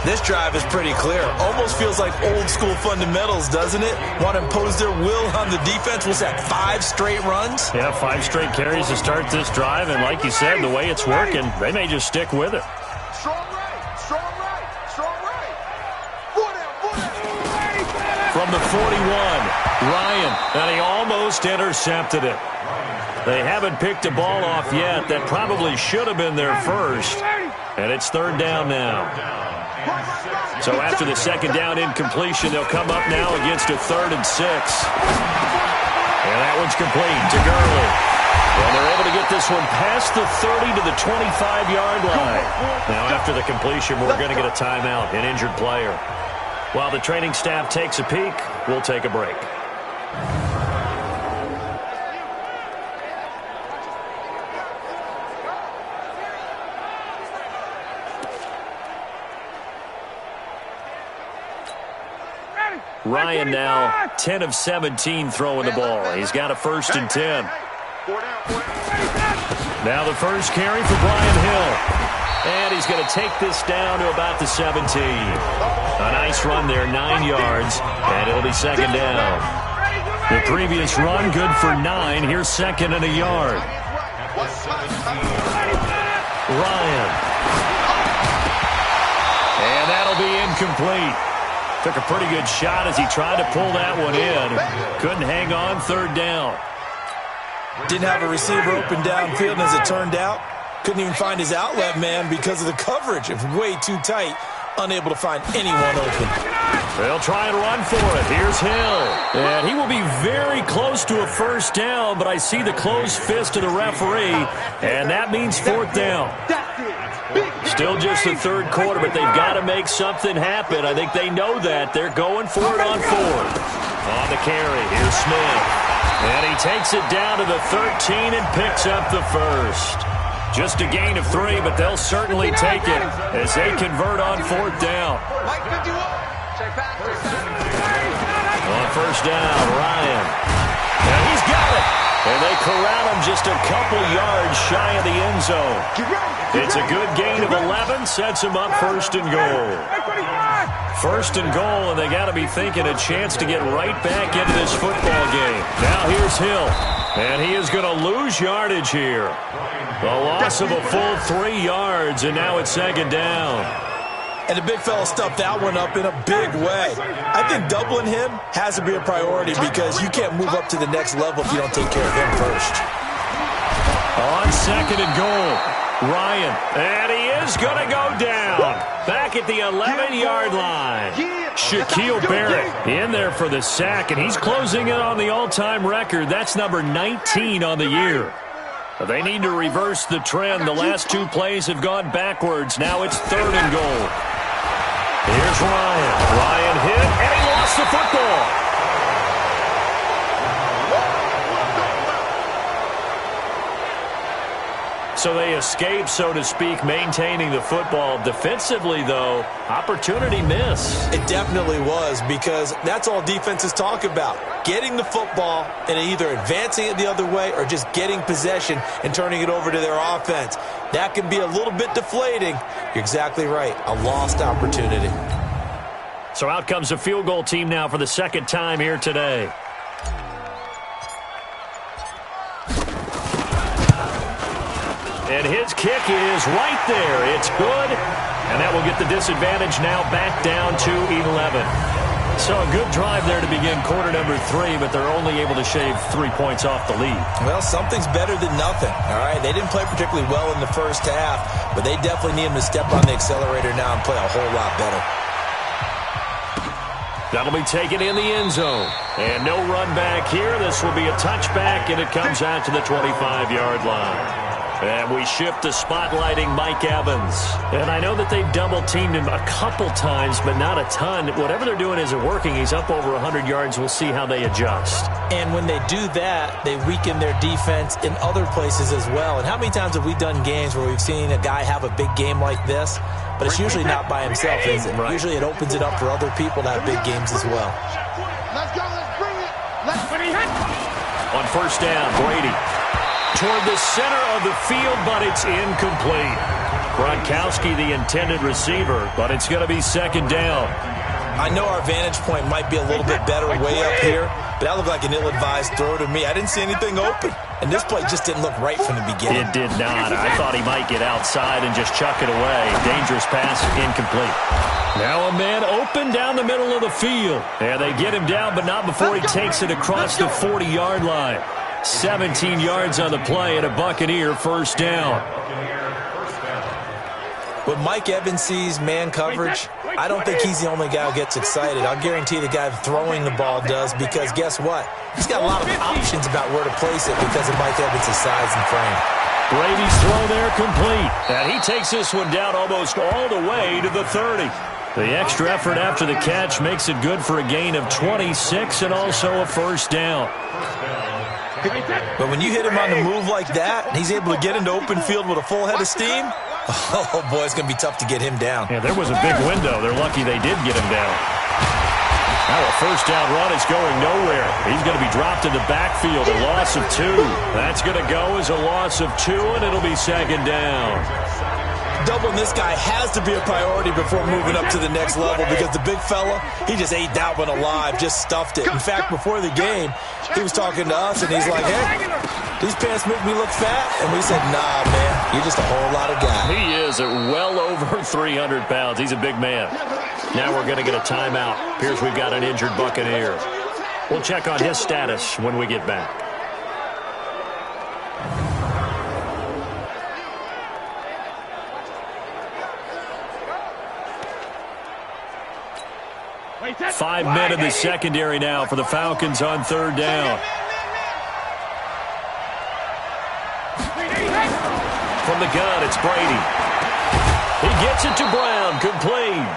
This drive is pretty clear. Almost feels like old-school fundamentals, doesn't it? Want to impose their will on the defense. Was that 5 straight runs? Yeah, 5 straight carries to start this drive. And like you said, the way it's working, they may just stick with it. Strong right, strong right, strong right. Foot out. From the 41, Ryan, and he almost intercepted it. They haven't picked a ball off yet. That probably should have been their first. And it's 3rd down now. So after the 2nd down incompletion, they'll come up now against a 3rd and 6. And that one's complete to Gurley. And they're able to get this one past the 30 to the 25-yard line. Now after the completion, we're going to get a timeout, an injured player. While the training staff takes a peek, we'll take a break. Ryan now 10 of 17 throwing the ball. He's got a 1st and 10. Now the first carry for Brian Hill. And he's going to take this down to about the 17. A nice run there, 9 yards, and it'll be 2nd down. The previous run good for 9. Here's 2nd and a yard. Ryan. And that'll be incomplete. Took a pretty good shot as he tried to pull that one in. Couldn't hang on, 3rd down. Didn't have a receiver open downfield, and as it turned out, couldn't even find his outlet man because of the coverage. It was way too tight, unable to find anyone open. They'll try and run for it. Here's Hill. And he will be very close to a 1st down, but I see the closed fist of the referee, and that means 4th down. Still just the third quarter, but they've got to make something happen. I think they know that. They're going for it on fourth. On the carry, here's Smith. And he takes it down to the 13 and picks up the first. Just a gain of 3, but they'll certainly take it as they convert on fourth down. On first down, Ryan. And he's got it. And they corral him just a couple yards shy of the end zone. It's a good gain of 11, sets him up first and goal. First and goal, and they got to be thinking a chance to get right back into this football game. Now here's Hill, and he is going to lose yardage here. The loss of a full 3 yards, and now it's second down. And the big fella stuffed that one up in a big way. I think doubling him has to be a priority because you can't move up to the next level if you don't take care of him first. On second and goal, Ryan. And he is going to go down. Back at the 11-yard line. Shaquille Barrett in there for the sack, and he's closing in on the all-time record. That's number 19 on the year. They need to reverse the trend. The last 2 plays have gone backwards. Now it's third and goal. Here's Ryan. Ryan hit, and he lost the football. So they escape, so to speak, maintaining the football. Defensively, though, opportunity miss. It definitely was, because that's all defenses talk about. Getting the football and either advancing it the other way or just getting possession and turning it over to their offense. That can be a little bit deflating. You're exactly right. A lost opportunity. So out comes a field goal team now for the second time here today. And his kick is right there. It's good. And that will get the disadvantage now back down to 11. So a good drive there to begin quarter number 3, but they're only able to shave 3 points off the lead. Well, something's better than nothing, all right? They didn't play particularly well in the first half, but they definitely need him to step on the accelerator now and play a whole lot better. That'll be taken in the end zone. And no run back here. This will be a touchback, and it comes out to the 25-yard line. And we shift to spotlighting Mike Evans. And I know that they've double-teamed him a couple times, but not a ton. Whatever they're doing isn't working. He's up over 100 yards. We'll see how they adjust. And when they do that, they weaken their defense in other places as well. And how many times have we done games where we've seen a guy have a big game like this, but it's usually not by himself, is it? Right. Usually it opens it up for other people to have big games as well. Let's go. Let's bring it. Let's bring it. On first down, Brady. Toward the center of the field, but it's incomplete. Gronkowski, the intended receiver, but it's going to be second down. I know our vantage point might be a little bit better way up here, but that looked like an ill-advised throw to me. I didn't see anything open, and this play just didn't look right from the beginning. It did not. I thought he might get outside and just chuck it away. Dangerous pass, incomplete. Now a man open down the middle of the field. And they get him down, but not before he takes it across the 40-yard line. 17 yards on the play and a Buccaneer first down. When Mike Evans sees man coverage, I don't think he's the only guy who gets excited. I'll guarantee the guy throwing the ball does, because guess what? He's got a lot of options about where to place it because of Mike Evans' size and frame. Brady's throw there complete. And he takes this one down almost all the way to the 30. The extra effort after the catch makes it good for a gain of 26 and also a first down. But when you hit him on the move like that, and he's able to get into open field with a full head of steam, oh boy, it's going to be tough to get him down. Yeah, there was a big window. They're lucky they did get him down. Now a first down run is going nowhere. He's going to be dropped in the backfield, a loss of 2. That's going to go as a loss of 2, and it'll be second down. Doubling this guy has to be a priority before moving up to the next level, because the big fella, he just ate that one alive, just stuffed it. In fact, before the game, he was talking to us, and he's like, hey, these pants make me look fat? And we said, nah, man, you're just a whole lot of guy. He is at well over 300 pounds. He's a big man. Now we're going to get a timeout. Appears we've got an injured Buccaneer. We'll check on his status when we get back. Five men in the secondary now for the Falcons on third down. From the gun, it's Brady. He gets it to Brown, complete.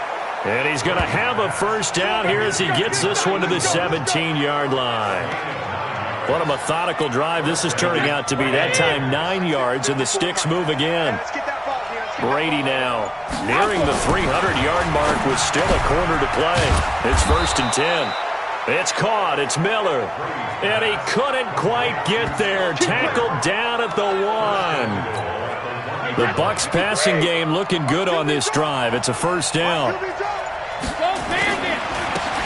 And he's going to have a first down here as he gets this one to the 17-yard line. What a methodical drive this is turning out to be. That time 9 yards, and the sticks move again. Brady now nearing the 300-yard mark with still a quarter to play. It's 1st and 10. It's caught. It's Miller. And he couldn't quite get there. Tackled down at the 1. The Bucs passing game looking good on this drive. It's a first down.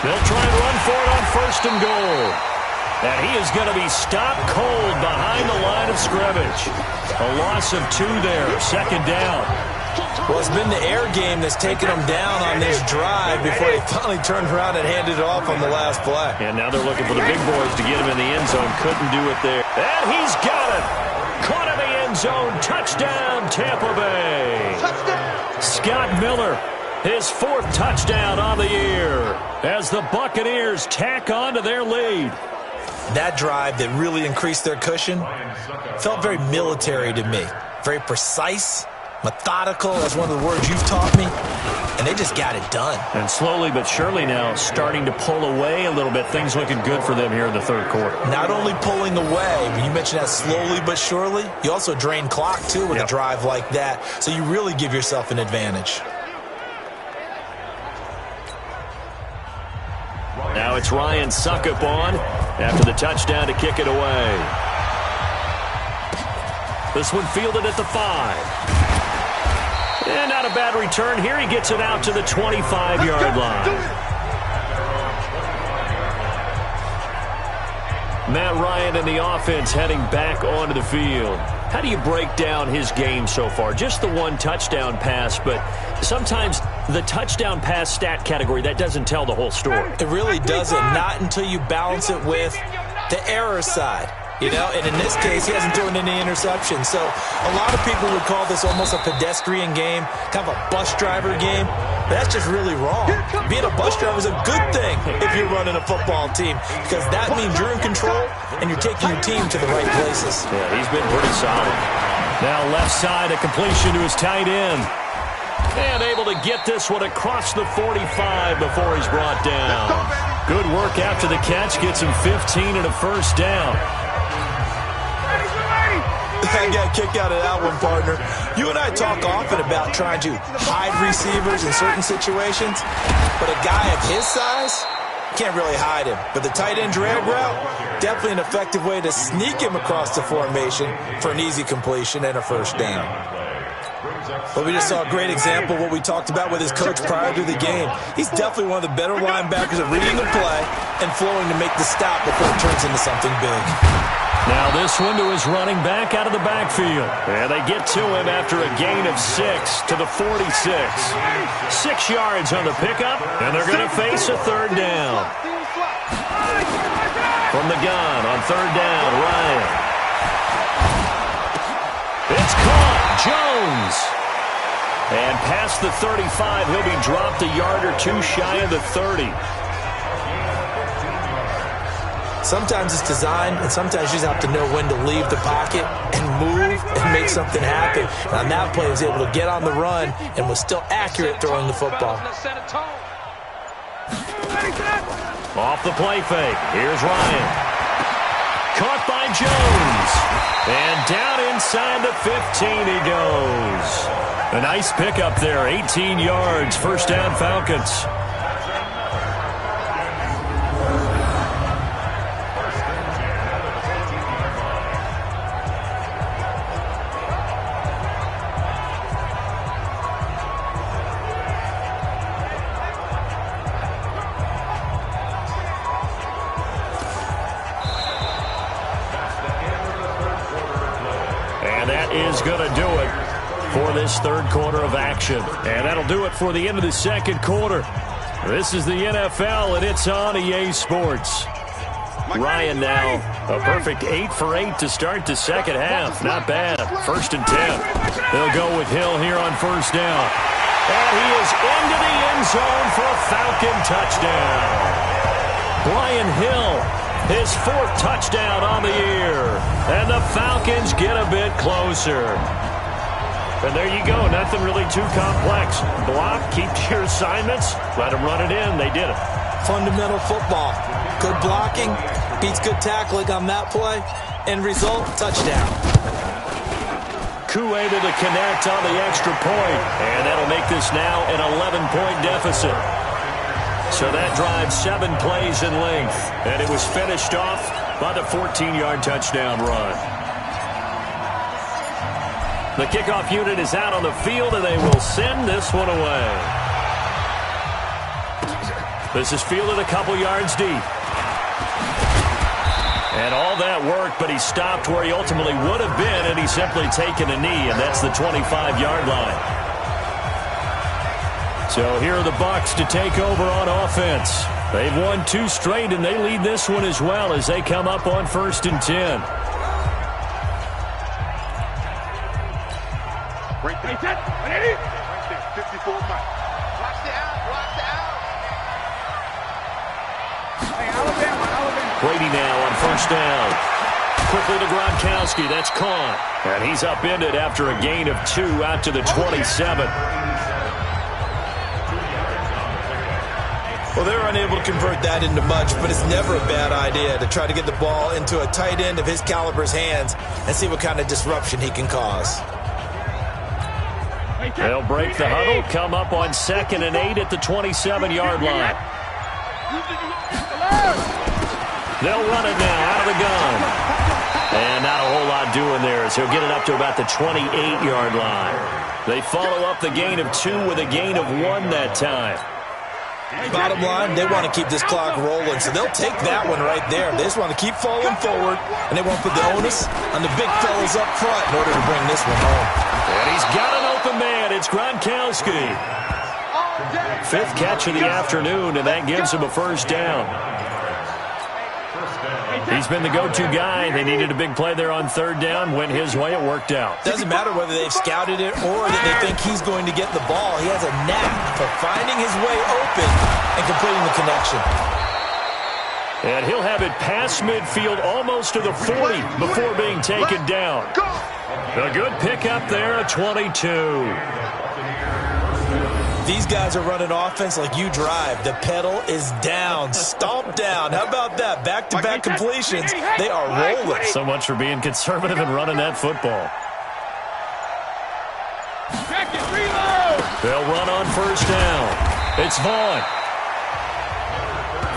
They'll try and run for it on 1st and goal. And he is going to be stopped cold behind the line of scrimmage. A loss of 2 there. 2nd down. Well, it's been the air game that's taken them down on this drive before they finally turned around and handed it off on the last play. And now they're looking for the big boys to get him in the end zone. Couldn't do it there. And he's got it. Caught in the end zone. Touchdown, Tampa Bay. Touchdown. Scott Miller, his 4th touchdown on the year as the Buccaneers tack on to their lead. That drive that really increased their cushion felt very military to me. Very precise, methodical, that's one of the words you've taught me. And they just got it done. And slowly but surely now starting to pull away a little bit. Things looking good for them here in the 3rd quarter. Not only pulling away, when you mentioned that slowly but surely, you also drain clock too with a drive like that. So you really give yourself an advantage. Now it's Ryan Suckup on after the touchdown to kick it away. This one fielded at the 5. And not a bad return here. He gets it out to the 25-yard line. Matt Ryan and the offense heading back onto the field. How do you break down his game so far? Just the 1 touchdown pass, but sometimes the touchdown pass stat category, that doesn't tell the whole story. It really doesn't, not until you balance it with the error side. You know, and in this case, he hasn't thrown any interceptions. So a lot of people would call this almost a pedestrian game, kind of a bus driver game. But that's just really wrong. Being a bus driver is a good thing if you're running a football team, because that means you're in control and you're taking your team to the right places. Yeah, he's been pretty solid. Now left side, a completion to his tight end. And able to get this one across the 45 before he's brought down. Good work after the catch. Gets him 15 and a first down. I got a kick out of that one, partner. You and I talk often about trying to hide receivers in certain situations, but a guy of his size can't really hide him. But the tight end drag route, definitely an effective way to sneak him across the formation for an easy completion and a first down. But we just saw a great example of what we talked about with his coach prior to the game. He's definitely one of the better linebackers at reading the play and flowing to make the stop before it turns into something big. Now this one to his running back out of the backfield. And they get to him after a gain of 6 to the 46. 6 yards on the pickup, and they're going to face a 3rd down. From the gun on 3rd down, Ryan. It's caught. Jones. And past the 35, he'll be dropped a yard or 2 shy of the 30. Sometimes it's designed, and sometimes you just have to know when to leave the pocket and move and make something happen. And on that play, he was able to get on the run and was still accurate throwing the football. Off the play fake. Here's Ryan. Caught by Jones. And down inside the 15 he goes. A nice pickup there. 18 yards. First down, Falcons. Is going to do it for this 3rd quarter of action. And that'll do it for the end of the 2nd quarter. This is the NFL, and it's on EA Sports. Ryan now, a perfect 8 for 8 to start the 2nd half. Not bad. 1st and 10. They'll go with Hill here on 1st down. And he is into the end zone for a Falcon touchdown. Brian Hill, his 4th touchdown on the year. And the Falcons get a bit closer. And there you go. Nothing really too complex. Block, keep to your assignments, let them run it in. They did it. Fundamental football. Good blocking beats good tackling on that play. End result, touchdown. Koo able to connect on the extra point, and that'll make this now an 11-point deficit. So that drives 7 plays in length, and it was finished off by the 14-yard touchdown run. The kickoff unit is out on the field, and they will send this one away. This is fielded a couple yards deep. And all that work, but he stopped where he ultimately would have been, and he's simply taken a knee, and that's the 25-yard line. So here are the Bucs to take over on offense. They've won 2 straight, and they lead this one as well as they come up on 1st and 10. Right there. 54 Mike. Watch the out. Hey, Alabama. Brady now on 1st down. Quickly to Gronkowski. That's caught. And he's upended after a gain of 2 out to the 27. Well, they're unable to convert that into much, but it's never a bad idea to try to get the ball into a tight end of his caliber's hands and see what kind of disruption he can cause. They'll break the huddle, come up on 2nd and 8 at the 27-yard line. They'll run it now out of the gun. And not a whole lot doing there as he'll get it up to about the 28-yard line. They follow up the gain of 2 with a gain of 1 that time. Bottom line, they want to keep this clock rolling, so they'll take that one right there. They just want to keep falling forward, and they want to put the onus on the big fellas up front in order to bring this one home. And he's got an open man. It's Gronkowski. 5th catch of the afternoon, and that gives him a 1st down. He's been the go-to guy. They needed a big play there on 3rd down. Went his way. It worked out. Doesn't matter whether they've scouted it or that they think he's going to get the ball. He has a knack for finding his way open and completing the connection. And he'll have it past midfield almost to the 40 before being taken down. A good pickup there, a 22. These guys are running offense like you drive. The pedal is down, stomp down. How about that? Back-to-back completions. They are rolling. So much for being conservative and running that football. They'll run on 1st down. It's Vaughn.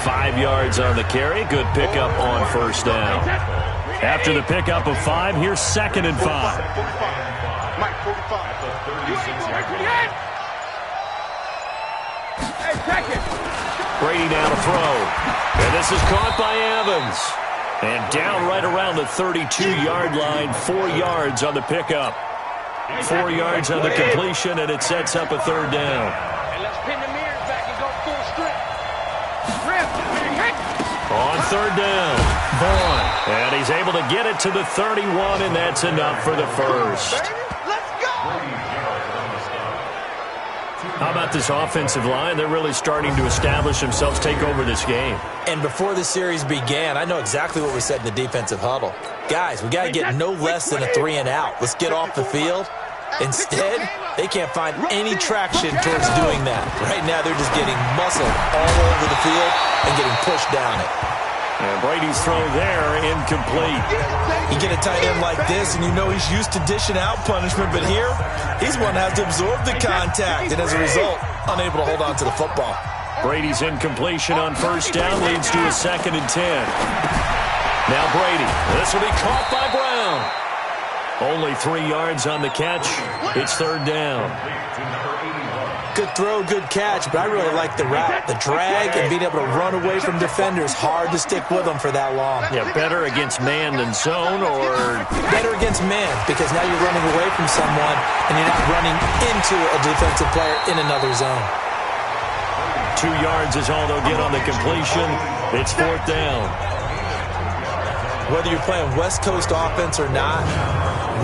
5 yards on the carry. Good pickup on 1st down. After the pickup of 5, here's 2nd and 5. Mike, 45. Brady now to throw. And this is caught by Evans. And down right around the 32-yard line. 4 yards on the pickup. 4 yards on the completion, and it sets up a 3rd down. And let's pin the mirrors back and go full strip. On 3rd down, Vaughn. And he's able to get it to the 31, and that's enough for the 1st. How about this offensive line? They're really starting to establish themselves, take over this game. And before the series began, I know exactly what we said in the defensive huddle. Guys, we got to get no less than a 3 and out. Let's get off the field. Instead, they can't find any traction towards doing that. Right now, they're just getting muscled all over the field and getting pushed down it. And Brady's throw there, incomplete. You get a tight end like this, and you know he's used to dishing out punishment, but here, he's one that has to absorb the contact, and as a result, unable to hold on to the football. Brady's incompletion on 1st down leads to a 2nd and 10. Now Brady. This will be caught by Brown. Only 3 yards on the catch. It's 3rd down. Good throw, good catch, but I really like the route. The drag and being able to run away from defenders. Hard to stick with them for that long. Yeah, better against man than zone, or better against man, because now you're running away from someone and you're not running into a defensive player in another zone. 2 yards is all they'll get on the completion. It's 4th down. Whether you're playing West Coast offense or not,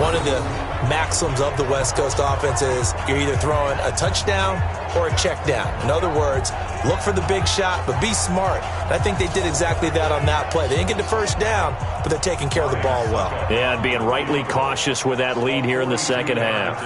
one of the maxims of the West Coast offense is you're either throwing a touchdown or a check down. In other words, look for the big shot, but be smart. And I think they did exactly that on that play. They didn't get the 1st down, but they're taking care of the ball well. Yeah, and being rightly cautious with that lead here in the 2nd half.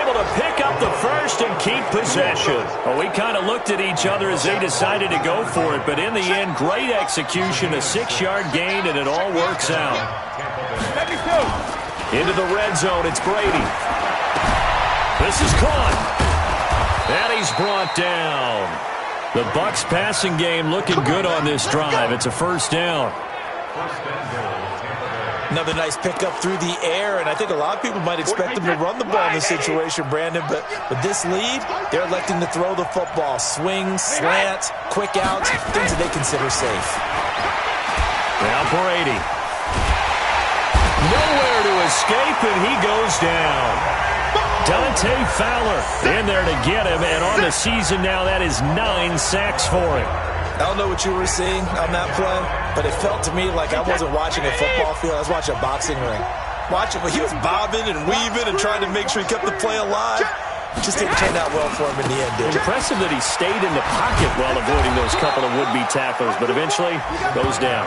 able to pick up the first and keep possession. Well, we kind of looked at each other as they decided to go for it, but in the end, great execution, a 6-yard gain, and it all works out. Into the red zone, it's Brady. This is caught. And he's brought down. The Bucs passing game looking good on this drive. It's a first down. Another nice pickup through the air, and I think a lot of people might expect them to run the ball in this situation, Brandon, but with this lead, they're electing to throw the football. Swings, slants, quick outs, things that they consider safe. Now Brady. Nowhere to escape, and he goes down. Dante Fowler in there to get him, and on the season now, that is 9 sacks for him. I don't know what you were seeing on that play, but it felt to me like I wasn't watching a football field. I was watching a boxing ring. He was bobbing and weaving and trying to make sure he kept the play alive. Just didn't turn out well for him in the end, did it? Impressive that he stayed in the pocket while avoiding those couple of would-be tacklers, but eventually goes down.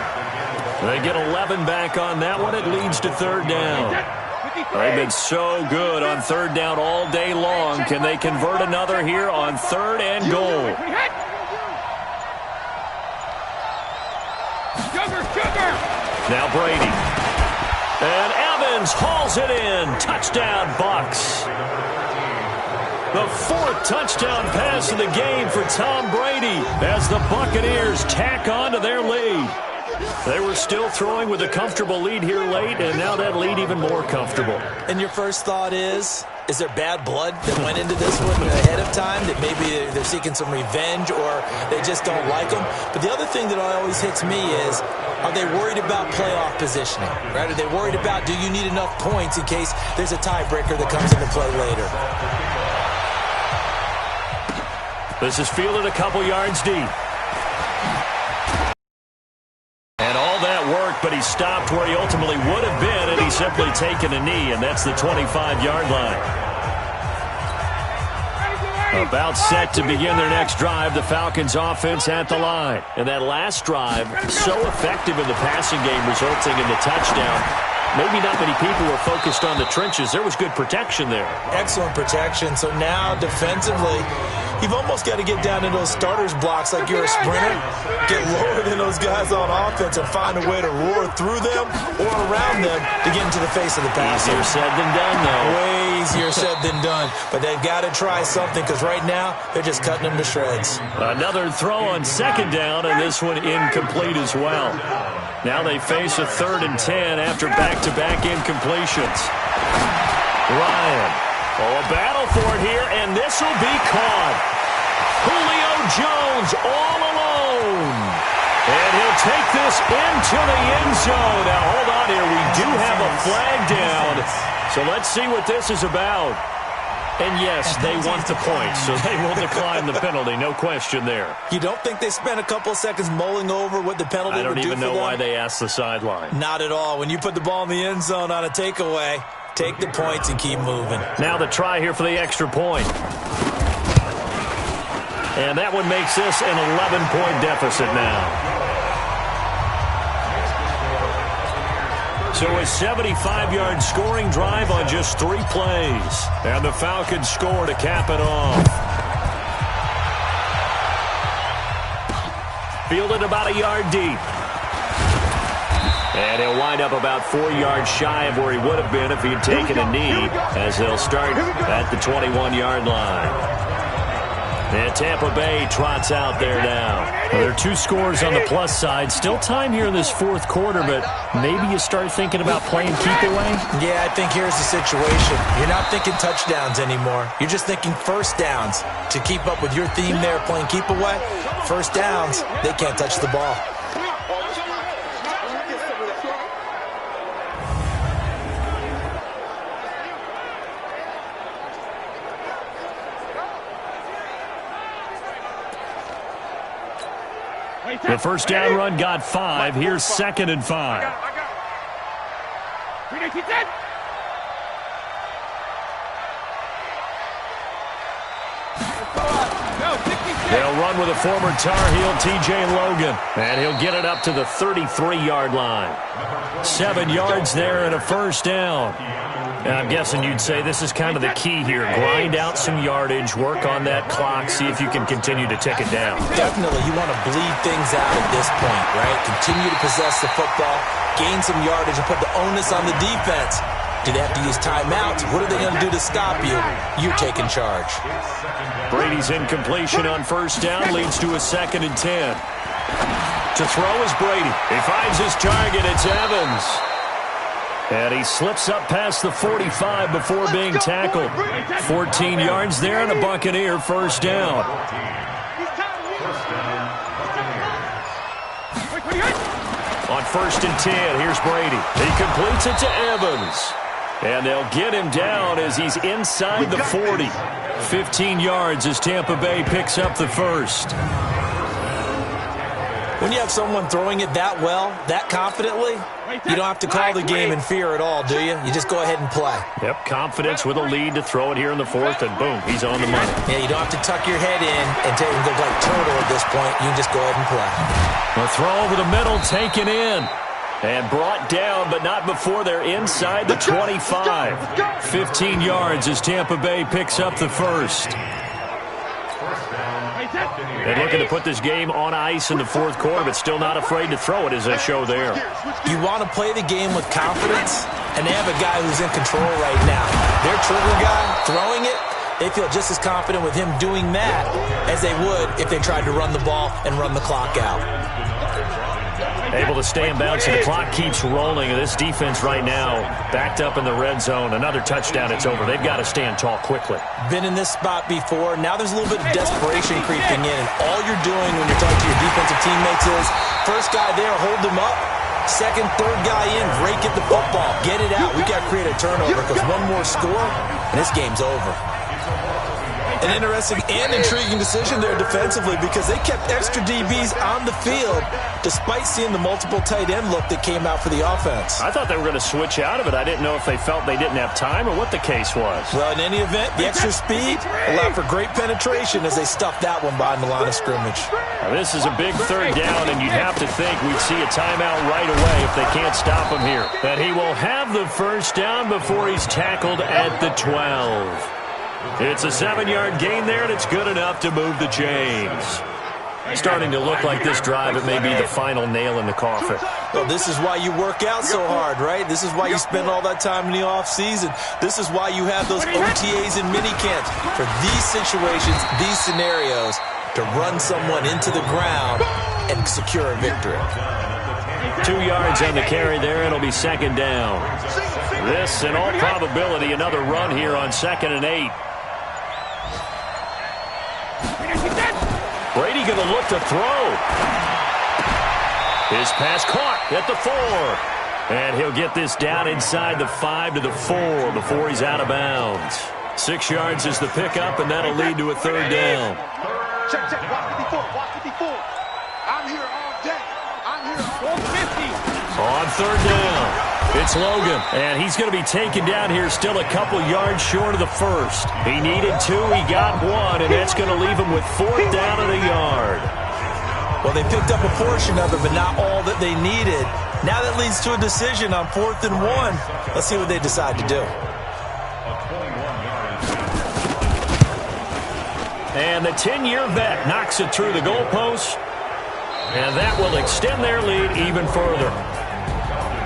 They get 11 back on that one. It leads to third down. They've been so good on third down all day long. Can they convert another here on third and goal? Now Brady. And Evans hauls it in. Touchdown, Bucs. The 4th touchdown pass of the game for Tom Brady as the Buccaneers tack on to their lead. They were still throwing with a comfortable lead here late, and now that lead even more comfortable. And your first thought is there bad blood that went into this one ahead of time, that maybe they're seeking some revenge or they just don't like them? But the other thing that always hits me is, are they worried about playoff positioning? Right? Are they worried about, do you need enough points in case there's a tiebreaker that comes into play later? This is fielded a couple yards deep. And all that work, but he stopped where he ultimately would have been, and he's simply taken a knee, and that's the 25-yard line. About set to begin their next drive, the Falcons offense at the line. And that last drive, so effective in the passing game, resulting in the touchdown. Maybe not many people were focused on the trenches. There was good protection there. Excellent protection. So now defensively, you've almost got to get down in those starters blocks like you're a sprinter. Get lower than those guys on offense and find a way to roar through them or around them to get into the face of the passer. Easier said than done, though. Way easier said than done. But they've got to try something because right now they're just cutting them to shreds. Another throw on second down, and this one incomplete as well. Now they face a 3rd and 10 after back-to-back incompletions. Ryan. Oh, a battle for it here, and this will be caught. Julio Jones all alone. And he'll take this into the end zone. Now, hold on here. We do have a flag down. So let's see what this is about. And yes, they want the points, so they will decline the penalty. No question there. You don't think they spent a couple of seconds mulling over what the penalty would do for them? I don't even know why they asked the sideline. Not at all. When you put the ball in the end zone on a takeaway, take the points and keep moving. Now the try here for the extra point. And that one makes this an 11-point deficit now. So a 75-yard scoring drive on just 3 plays. And the Falcons score to cap it off. Fielded about a yard deep. And he'll wind up about 4 yards shy of where he would have been if he had taken a knee, as they'll start at the 21-yard line. And Tampa Bay trots out there now. Well, there are 2 scores on the plus side. Still time here in this 4th quarter, but maybe you start thinking about playing keep away? Yeah, I think here's the situation. You're not thinking touchdowns anymore. You're just thinking first downs. To keep up with your theme there, playing keep away, first downs, they can't touch the ball. The first down run got 5. Here's 2nd and 5. They'll run with a former Tar Heel, T.J. Logan, and he'll get it up to the 33-yard line. 7 yards there and a first down. And I'm guessing you'd say this is kind of the key here. Grind out some yardage, work on that clock, see if you can continue to tick it down. Definitely, you want to bleed things out at this point, right? Continue to possess the football, gain some yardage, and put the onus on the defense. Do they have to use timeouts? What are they going to do to stop you? You're taking charge. Brady's incompletion on first down leads to a 2nd and 10. To throw is Brady. He finds his target. It's Evans. And he slips up past the 45 before being tackled. 14 yards there and a Buccaneer first down. On 1st and 10, here's Brady. He completes it to Evans. And they'll get him down as he's inside the 40. 15 yards as Tampa Bay picks up the first. When you have someone throwing it that well, that confidently, you don't have to call the game in fear at all, do you? You just go ahead and play. Yep, confidence with a lead to throw it here in the 4th, and boom, he's on the money. Yeah, you don't have to tuck your head in and take it look like turtle at this point. You can just go ahead and play. The throw over the middle taken in. And brought down, but not before they're inside the 25. 15 yards as Tampa Bay picks up the first. And looking to put this game on ice in the 4th quarter, but still not afraid to throw it as they show there. You want to play the game with confidence, and they have a guy who's in control right now. Their trigger guy throwing it, they feel just as confident with him doing that as they would if they tried to run the ball and run the clock out. Able to stay in bounds, and the clock keeps rolling. This defense right now backed up in the red zone. Another touchdown, it's over. They've got to stand tall quickly. Been in this spot before. Now there's a little bit of desperation creeping in. And all you're doing when you're talking to your defensive teammates is, first guy there, hold him up. Second, third guy in, rake at the football. Get it out. We got to create a turnover because one more score, and this game's over. An interesting and intriguing decision there defensively because they kept extra DBs on the field despite seeing the multiple tight end look that came out for the offense. I thought they were going to switch out of it. I didn't know if they felt they didn't have time or what the case was. Well, in any event, the extra speed allowed for great penetration as they stuffed that one behind the line of scrimmage. Now, this is a big 3rd down, and you'd have to think we'd see a timeout right away if they can't stop him here. And he will have the first down before he's tackled at the 12. It's a 7-yard gain there, and it's good enough to move the chains. Starting to look like this drive, it may be the final nail in the coffin. Well, this is why you work out so hard, right? This is why you spend all that time in the offseason. This is why you have those OTAs and minicamps for these situations, these scenarios, to run someone into the ground and secure a victory. 2 yards on the carry there, and it'll be 2nd down. This, in all probability, another run here on 2nd and 8. Brady going to look to throw. His pass caught at the 4. And he'll get this down inside the 5 to the 4 before he's out of bounds. 6 yards is the pickup, and that'll lead to a 3rd down. Check, watch 54, watch 54. I'm here all day. I'm here all 50. On 3rd down, it's Logan, and he's going to be taken down here still a couple yards short of the first. He needed 2, he got 1, and that's going to leave him with 4th down and a yard. Well, they picked up a portion of it, but not all that they needed. Now that leads to a decision on 4th and 1. Let's see what they decide to do. And the 10-year vet knocks it through the goalpost, and that will extend their lead even further.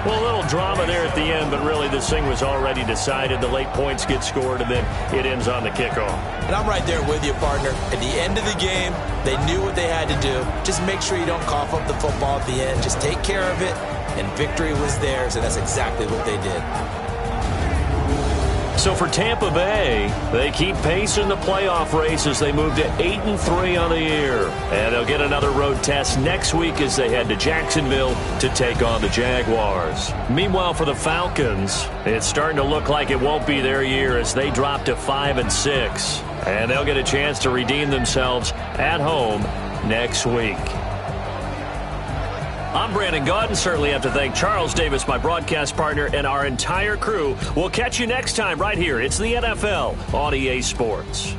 Well, a little drama there at the end, but really this thing was already decided. The late points get scored, and then it ends on the kickoff. And I'm right there with you, partner. At the end of the game, they knew what they had to do. Just make sure you don't cough up the football at the end. Just take care of it, and victory was theirs, and that's exactly what they did. So for Tampa Bay, they keep pace in the playoff race as they move to 8-3 on the year. And they'll get another road test next week as they head to Jacksonville to take on the Jaguars. Meanwhile, for the Falcons, it's starting to look like it won't be their year as they drop to 5-6. And they'll get a chance to redeem themselves at home next week. I'm Brandon Gaudin. Certainly have to thank Charles Davis, my broadcast partner, and our entire crew. We'll catch you next time right here. It's the NFL on EA Sports.